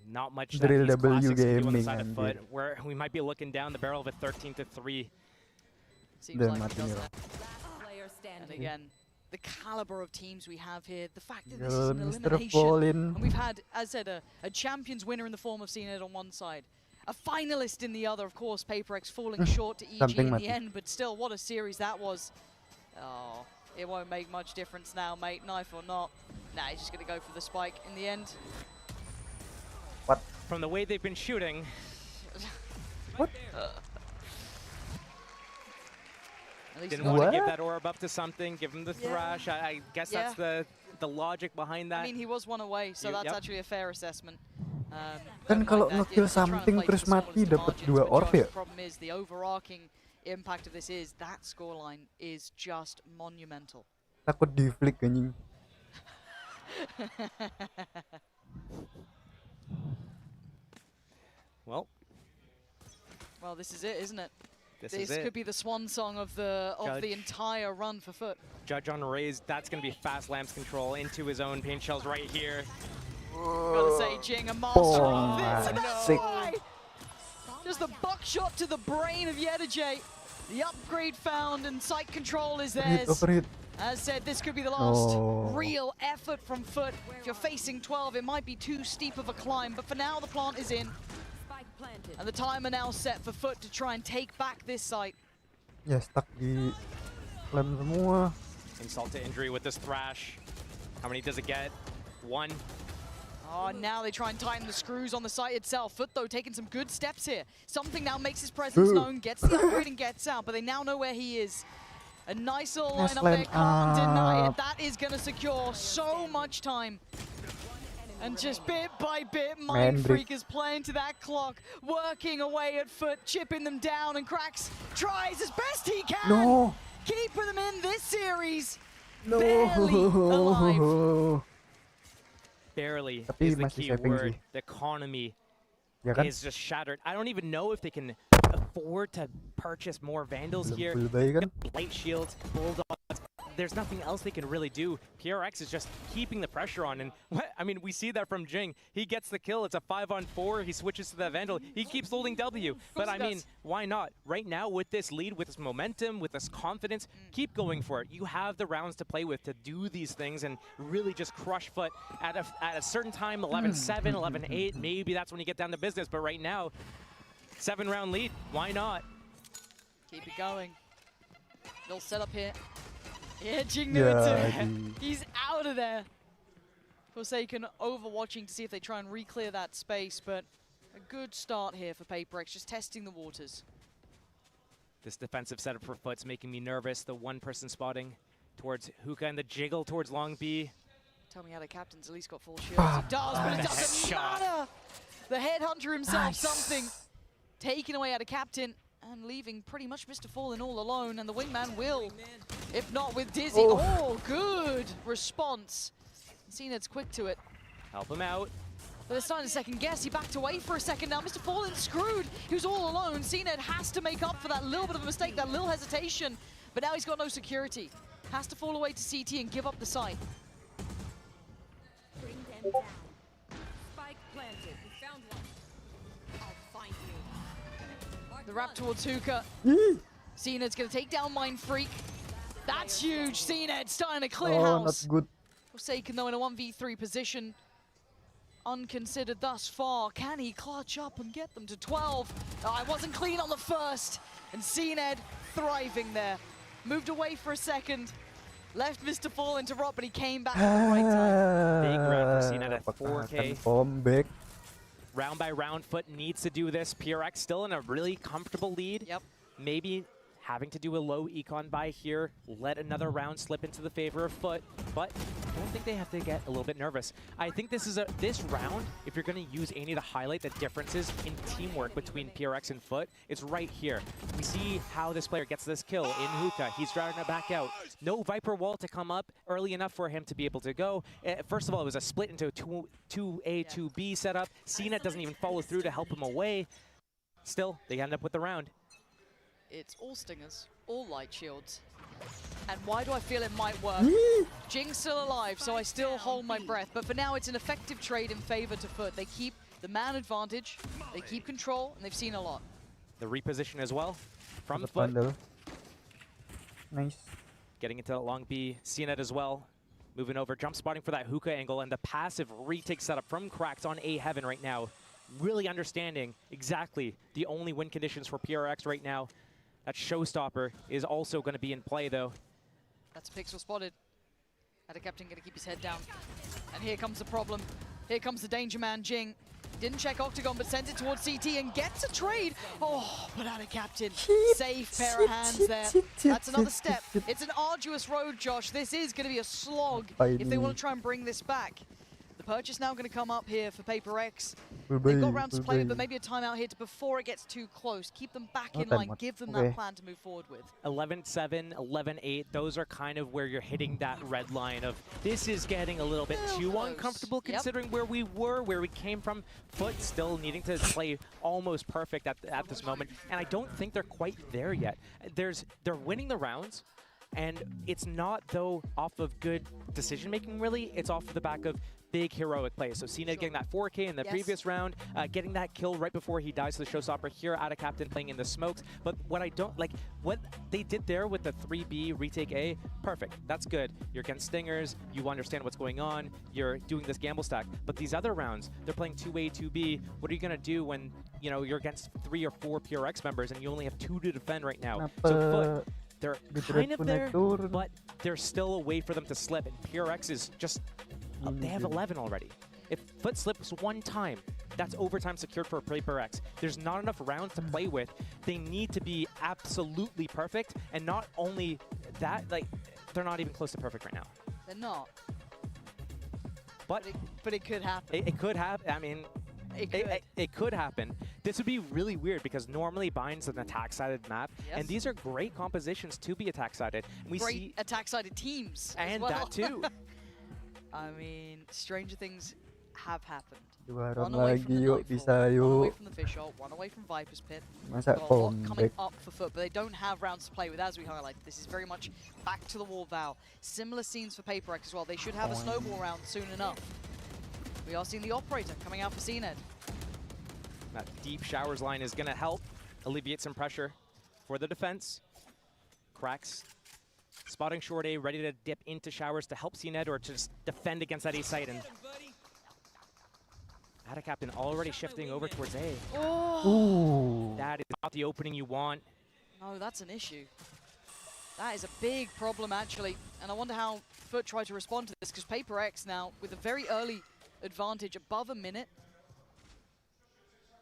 Not much that these classics can do on the side of FUT, where we might be looking down the barrel of a 13-3. Seems like he does that. And again, the caliber of teams we have here, the fact that this is an elimination, and we've had, as I said, a champions winner in the form of CNET on one side, a finalist in the other, of course, PaperX falling short to EG in the end, but still, what a series that was. Oh, it won't make much difference now, mate, knife or not. Nah, he's just going to go for the spike in the end. What? From the way they've been shooting. What? Didn't want to give that orb up to something, give him the thrash. I guess that's the logic behind that. I mean, he was one away, so that's actually a fair assessment. Kan kalau nge-kill something terus mati dapat 2 orb ya? The problem is the overarching impact of this is that scoreline is just monumental. Takut di flick anjing. Well, this is it, isn't it? This could be the swan song of the entire run for FUT. Judge on raise, that's going to be fast lamps control into his own paint shells right here. Gotta say, Jing, a master of this, and that's why! Just the buckshot to the brain of Yedajay. The upgrade found, and sight control is theirs. As said, this could be the last real effort from FUT. If you're facing 12, it might be too steep of a climb, but for now, the plant is in. And the timer now set for FUT to try and take back this site. Ya, stuck di lem semua. Insult to injury with this thrash. How many does it get? 1. Oh, now they try and tighten the screws on the site itself. FUT, though, taking some good steps here. Something now makes his presence known, gets the upgrade and gets out, but they now know where he is. A nice little lineup there, can't deny it. That is going to secure so much time. And just bit by bit, Mindfreak is playing to that clock, working away at FUT, chipping them down, and Cracks tries as best he can. Keeping them in this series. Barely alive. Barely is the key word. The economy is just shattered. I don't even know if they can afford to purchase more Vandals here. Light shields, bulldogs. There's nothing else they can really do. PRX is just keeping the pressure on, and I mean, we see that from Jing. He gets the kill. It's a 5-on-4. He switches to the Vandal. He keeps holding W. But I mean, why not? Right now, with this lead, with this momentum, with this confidence, keep going for it. You have the rounds to play with to do these things and really just crush FUT at a certain time. 11-7, 11-8. Maybe that's when you get down to business. But right now, 7-round lead. Why not? Keep it going. Little setup here. Yeah, Jing knew it too. He's out of there. Forsaken overwatching to see if they try and re-clear that space, but a good start here for PaperX, just testing the waters. This defensive setup for FUT's making me nervous. The one-person spotting towards Hookah and the jiggle towards Long B. Tell me how the captain's at least got full shields. He does, but it doesn't matter. The headhunter himself, something taken away out of captain. And leaving pretty much Mr. Fallen all alone, and the wingman will, if not with Dizzy. Oh, good response. CNET's quick to it. Help him out. But they're starting to second guess. He backed away for a second now. Mr. Fallen's screwed. He was all alone. CNET has to make up for that little bit of a mistake, that little hesitation. But now he's got no security. Has to fall away to CT and give up the site. Bring them down. Spike planted. We found one. I'll find you. The wrap towards Hookah. CNET's going to take down Mindfreak. That's huge. CNET starting to clear house. Not good. Forsaken, though, in a 1v3 position. Unconsidered thus far. Can he clutch up and get them to 12? Oh, it wasn't clean on the first. And CNET thriving there. Moved away for a second. Left Mr. Fallen to rot, but he came back at the right time. Big round for CNET at 4K. Comeback. Round by round, FUT needs to do this. PRX still in a really comfortable lead. Yep. Maybe having to do a low econ buy here, let another round slip into the favor of FUT, but I don't think they have to get a little bit nervous. I think this round, if you're going to use any to highlight the differences in teamwork between PRX and FUT, it's right here. We see how this player gets this kill in Hookah. He's driving it back out. No Viper wall to come up early enough for him to be able to go. First of all, it was a split into a 2A, 2B setup. CNET doesn't even follow through to help him away. Still, they end up with the round. It's all stingers, all light shields. And why do I feel it might work? Jing's still alive, so I still hold my breath. But for now, it's an effective trade in favor to FUT. They keep the man advantage, they keep control, and they've seen a lot. The reposition as well from the FUT. Nice. Getting into that long B, CNET as well. Moving over, jump spotting for that Hookah angle, and the passive retake setup from Cracks on A Heaven right now. Really understanding exactly the only win conditions for PRX right now. That showstopper is also going to be in play, though. That's a pixel spotted. Captain going to keep his head down. And here comes the problem. Here comes the danger man, Jing. Didn't check Octagon, but sent it towards CT and gets a trade. Oh, but Captain, safe pair of hands there. That's another step. It's an arduous road, Josh. This is going to be a slog if they want to try and bring this back. The purchase now going to come up here for PRX. They've got rounds to play with, but maybe a timeout here before it gets too close. Keep them back in line, give them that plan to move forward with. 11-7, 11-8, those are kind of where you're hitting that red line of this is getting a little bit too uncomfortable considering where we were, where we came from. FUT still needing to play almost perfect at this moment, and I don't think they're quite there yet. They're winning the rounds, and it's not, though, off of good decision-making, really. It's off of the back of big heroic plays. So CNET getting that 4K in the previous round, getting that kill right before he dies to the showstopper here. Captain playing in the smokes. But what I don't like, what they did there with the 3B retake A, perfect. That's good. You're against stingers. You understand what's going on. You're doing this gamble stack. But these other rounds, they're playing 2A, 2B. What are you going to do when you're against 3 or 4 PRX members and you only have 2 to defend right now? So FUT, they're kind of there, but there's still a way for them to slip. And PRX is just, they have 11 already. If FUT slips one time, that's overtime secured for PRX. There's not enough rounds to play with. They need to be absolutely perfect. And not only that, like, they're not even close to perfect right now. They're not. But it could happen. It could happen. I mean, it could happen. This would be really weird because normally Bind's an attack-sided map, and these are great compositions to be attack-sided. We see attack-sided teams and as well. That too. I mean, stranger things have happened. Run away from the Nightfall, run away from the fish hole, run away from Viper's Pit. Got a lot coming up for FUT, but they don't have rounds to play with, as we highlighted. This is very much back to the wall Val. Similar scenes for PRX as well. They should have a snowball round soon enough. We are seeing the operator coming out for CNET. That deep showers line is going to help alleviate some pressure for the defense. Cracks spotting short A, ready to dip into showers to help CNET or to just defend against that A site. And Captain already shifting over towards A. Oh! That is not the opening you want. No, that's an issue. That is a big problem, actually. And I wonder how FUT try to respond to this, because PRX now, with a very early advantage, above a minute,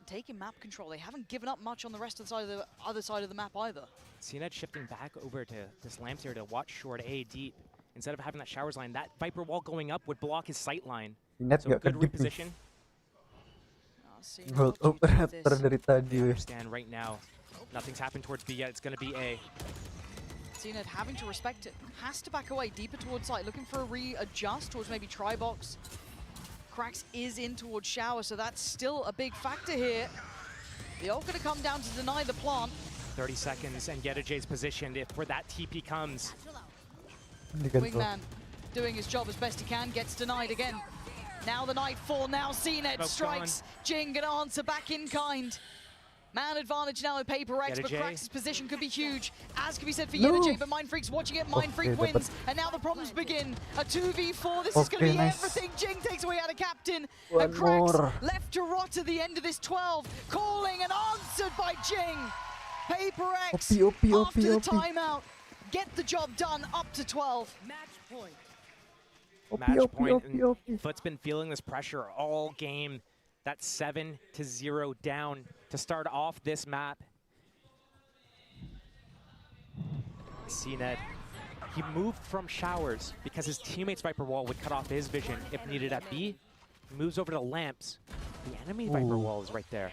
taking map control. They haven't given up much on the rest of the other side of the map either. CNET shifting back over to this lamp here to watch short A deep. Instead of having that showers line, that Viper wall going up would block his sight line. So good reposition. They understand right now. Nothing's happened towards B yet. It's going to be A. CNET having to respect it. Has to back away deeper towards site. Looking for a readjust towards maybe Tri-Box. Cracks is in towards shower, so that's still a big factor here. They're all going to come down to deny the plant. 30 seconds and Gedaj's positioned if where that TP comes. Wingman doing his job as best he can, gets denied again. Now the Nightfall, now CNET strikes. Jing gonna answer back in kind. Man advantage now with PRX, but Cracks' position could be huge. As can be said for Gedaj, but Mindfreak's watching it. Mindfreak wins, and now the problems begin. A 2v4, this is gonna be everything. Jing takes away Captain, and Cracks left to rot at the end of this 12. Calling and answered by Jing. PRX, after the timeout, get the job done, up to 12. Match point, and FUT's been feeling this pressure all game. That's 7-0 down to start off this map. CNED. He moved from showers because his teammate's Viper wall would cut off his vision if needed at B. He moves over to lamps. The enemy Viper wall is right there.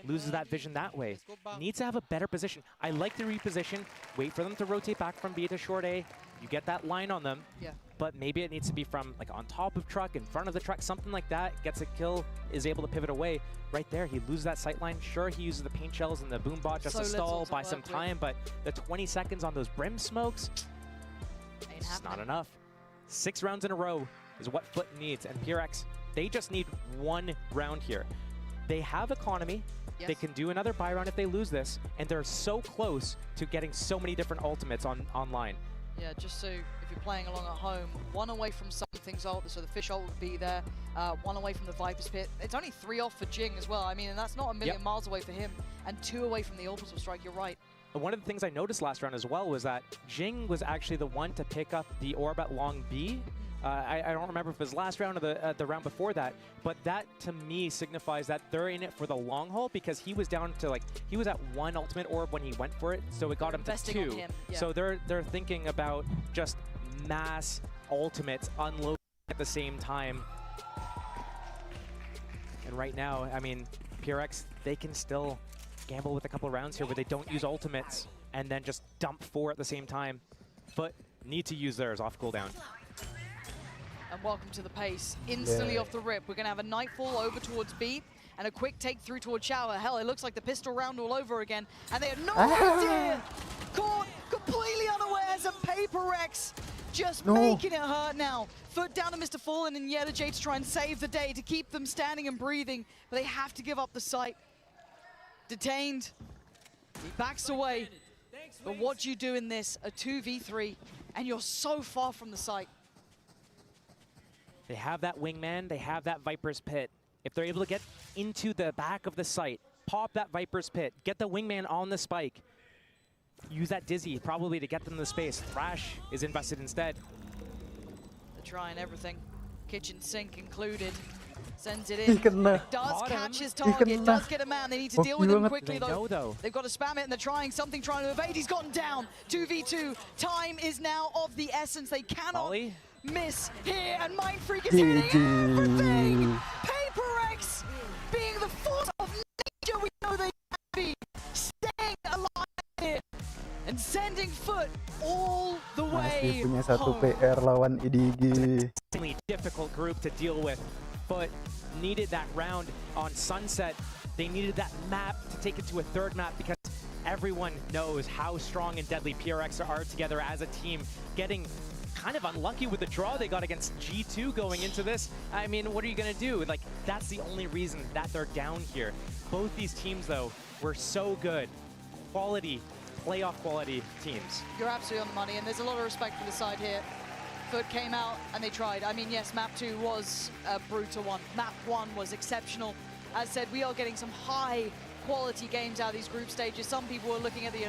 Loses that vision that way. Needs to have a better position. I like the reposition. Wait for them to rotate back from B to short A. You get that line on them. Yeah. But maybe it needs to be from like on top of truck, in front of the truck, something like that. Gets a kill, is able to pivot away. Right there, he loses that sight line. Sure, he uses the paint shells and the boom bot just to stall, buy some time, but the 20 seconds on those brim smokes, it's not enough. 6 rounds in a row is what FUT needs, and PRX, they just need 1 round here. They have economy. Yes. They can do another buy round if they lose this, and they're so close to getting so many different ultimates online. Yeah, just so if you're playing along at home, 1 away from something's ult, so the fish ult would be there, 1 away from the Viper's pit. It's only 3 off for Jing as well. I mean, and that's not a million miles away for him, and 2 away from the orbital strike, you're right. One of the things I noticed last round as well was that Jing was actually the one to pick up the orb at long B. I don't remember if it was last round or the round before that, but that to me signifies that they're in it for the long haul, because he was down to he was at 1 ultimate orb when he went for it, so it got him to 2. So they're thinking about just mass ultimates unloading at the same time. And right now, I mean, PRX, they can still gamble with a couple of rounds here where they don't use ultimates and then just dump 4 at the same time, but need to use theirs off cooldown. And welcome to the pace. Instantly off the rip, we're going to have a Nightfall over towards B and a quick take through towards Shower. Hell, it looks like the pistol round all over again, and they have no idea. Caught completely unawares, and PRX just making it hurt now. FUT down to Mr. Fallen and Yellow Jade to try and save the day, to keep them standing and breathing, but they have to give up the site. Detained. He backs away. But what do you do in this? A 2v3, and you're so far from the site. They have that wingman, they have that Viper's pit. If they're able to get into the back of the site, pop that Viper's pit, get the wingman on the spike, use that Dizzy probably to get them to the space. Thrash is invested instead. They're trying everything, kitchen sink included. Sends it in, does catch his target, does get a man. They need to deal with him quickly though. They've got to spam it and they're trying something, trying to evade. He's gotten down. 2v2, time is now of the essence. They cannot miss here, and Mind Freak is hitting everything. PRX being the force of nature we know they can be, staying alive here and sending FUT all the way punya 1 PR lawan IDG. Difficult group to deal with, but needed that round on Sunset. They needed that map to take it to a 3rd map, because everyone knows how strong and deadly PRX are together as a team. Getting kind of unlucky with the draw they got against G2 going into this. I mean, what are you going to do? Like, that's the only reason that they're down here. Both these teams, though, were so good. Quality, playoff quality teams. You're absolutely on the money, and there's a lot of respect for the side here. FUT came out and they tried. I mean, yes, map 2 was a brutal one. Map 1 was exceptional. As said, we are getting some high quality games out of these group stages. Some people were looking at the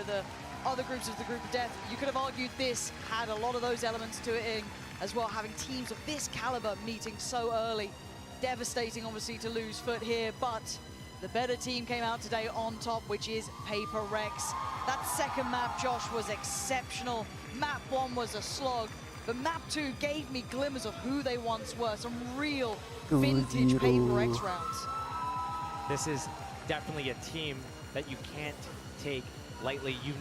other groups as the group of death. You could have argued this had a lot of those elements to it as well, having teams of this caliber meeting so early. Devastating, obviously, to lose FUT here, but the better team came out today on top, which is PRX. That second map, Josh, was exceptional. Map 1 was a slog, but map 2 gave me glimmers of who they once were, some real vintage PRX rounds. This is definitely a team that you can't take lightly. You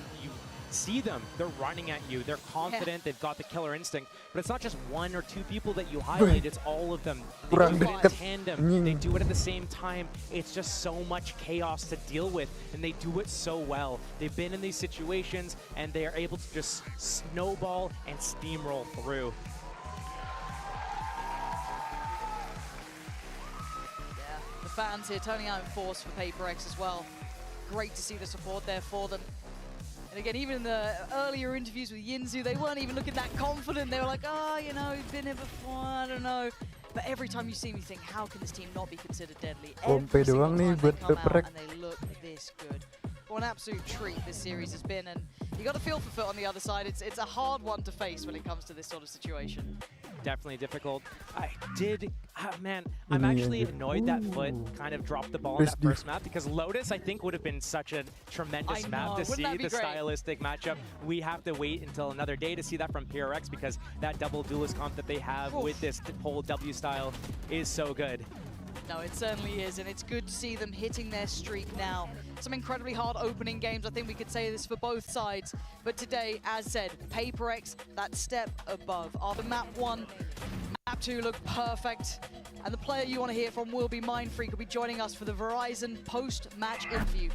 see them, they're running at you, they're confident, they've got the killer instinct, but it's not just 1 or 2 people that you highlight, it's all of them. They do it in tandem, they do it at the same time. It's just so much chaos to deal with, and they do it so well. They've been in these situations, and they are able to just snowball and steamroll through. Yeah, the fans here turning out in force for PRX as well. Great to see the support there for them. And again, even in the earlier interviews with Yinzu, they weren't even looking that confident. They were like, oh, you know, we've been here before, I don't know. But every time you see me, you think, how can this team not be considered deadly? Every single time they come out and they look this good. What an absolute treat this series has been, and you got to feel for FUT on the other side. It's a hard one to face when it comes to this sort of situation. Definitely difficult. Man, I'm actually annoyed that FUT kind of dropped the ball in that first map, because Lotus, I think, would have been such a tremendous map to see the stylistic matchup. We have to wait until another day to see that from PRX, because that double duelist comp that they have with this whole W style is so good. No, it certainly is, and it's good to see them hitting their streak now. Some incredibly hard opening games. I think we could say this for both sides. But today, as said, PRX, that step above. After map 1, map 2 looked perfect. And the player you want to hear from will be Mindfreak, will be joining us for the Verizon post-match interview.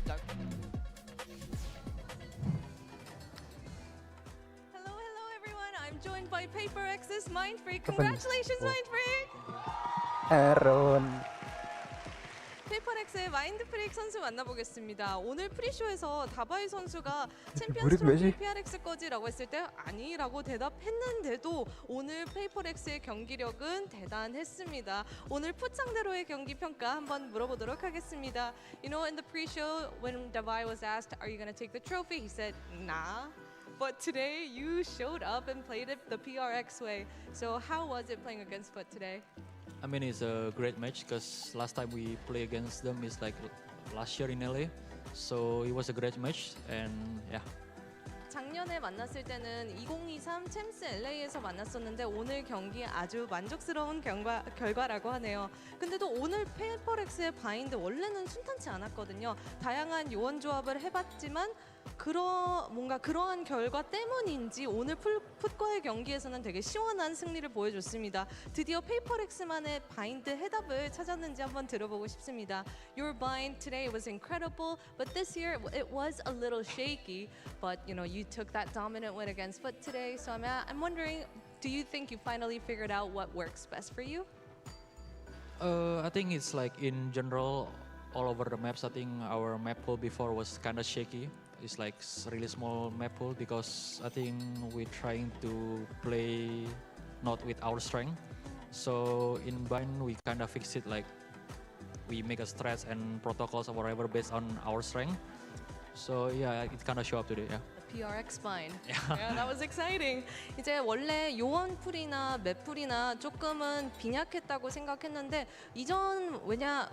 Hello, everyone. I'm joined by PRX's Mindfreak. Congratulations, Mindfreak! Aaron. PRX의 마인드프릭 선수 만나보겠습니다. 오늘 프리쇼에서 다바이 선수가 챔피언스 트로피 PRX 거지라고 했을 때 아니라고 대답했는데도 오늘 PRX의 경기력은 대단했습니다. 오늘 FUT 상대로의 경기 평가 한번 물어보도록 하겠습니다. You know, in the pre-show when Davai was asked, "Are you going to take the trophy?" he said, "Nah." But today you showed up and played it the PRX way. So how was it playing against FUT today? I mean, it's a great match because last time we play against them is like last year in LA. So it was a great match, and yeah. 작년에 만났을 때는 2023 챔스 LA에서 만났었는데 오늘 경기 아주 만족스러운 결과라고 하네요. 근데도 오늘 PRX의 바인드 원래는 순탄치 않았거든요. 다양한 요원 조합을 해봤지만 뭔가 그러한 결과 때문인지 오늘 풋과의 경기에서는 되게 시원한 승리를 보여줬습니다. 드디어 PRX만의 바인드 해답을 찾았는지 한번 들어보고 싶습니다. Your bind today was incredible, but this year it was a little shaky. But you know, you took that dominant win against FUT today. So I'm wondering, do you think you finally figured out what works best for you? I think it's like in general, all over the maps. I think our map pool before was kind of shaky. It's like really small map pool because I think we're trying to play not with our strength. So in bind we kind of fix it, like we make a strats and protocols or whatever based on our strength. So yeah, it kind of show up today. Yeah. PRX bind. Yeah, that was exciting. 이제 원래 요원 풀이나 맵 풀이나 조금은 빈약했다고 생각했는데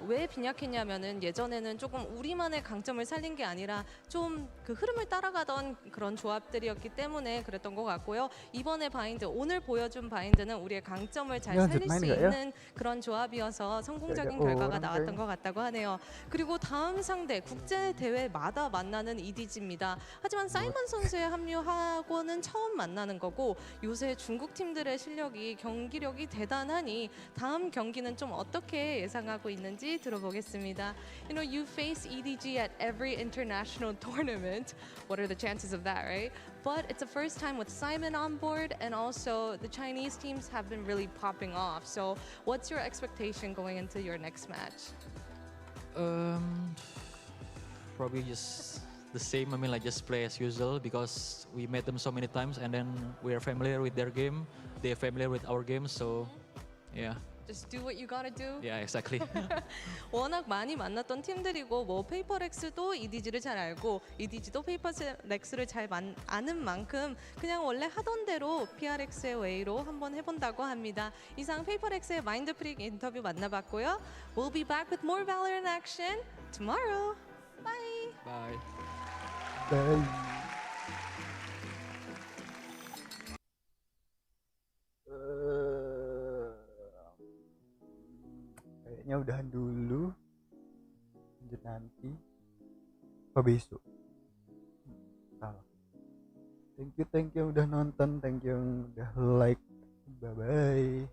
왜 빈약했냐면은 예전에는 조금 우리만의 강점을 살린 게 아니라 좀 그 흐름을 따라가던 그런 조합들이었기 때문에 그랬던 것 같고요. 이번에 바인드, 오늘 보여준 바인드는 우리의 강점을 잘 살릴 수 있는 그런 조합이어서 성공적인 결과가 나왔던 것 같다고 하네요. 그리고 다음 상대 국제 대회마다 만나는 EDG입니다. 하지만 사이먼 선수의 합류하고는 처음 만나는 거고 요새 중국 팀들의 경기력이 대단하니 다음 경기는 좀 어떻게 예상하고 있는지 들어보겠습니다. You know, you face EDG at every international tournament. What are the chances of that, right? But it's the first time with Simon on board, and also the Chinese teams have been really popping off. So what's your expectation going into your next match? Probably just the same. I mean, like just play as usual because we met them so many times, and then we are familiar with their game. They are familiar with our game, so yeah. Just do what you gotta do. Yeah, exactly. 워낙 많이 만났던 팀들이고 뭐 PRX도 EDG를 잘 알고 EDG도 PRX를 잘 아는 만큼 그냥 원래 하던 대로 PRX의 웨이로 한번 해본다고 합니다. 이상 PRX의 마인드프릭 인터뷰 만나봤고요. We'll be back with more Valorant action tomorrow. Bye. Bye. Bye. Kayaknya udahan dulu, lanjut nanti apa besok. Salah. Thank you udah nonton, thank you yang udah like, bye bye.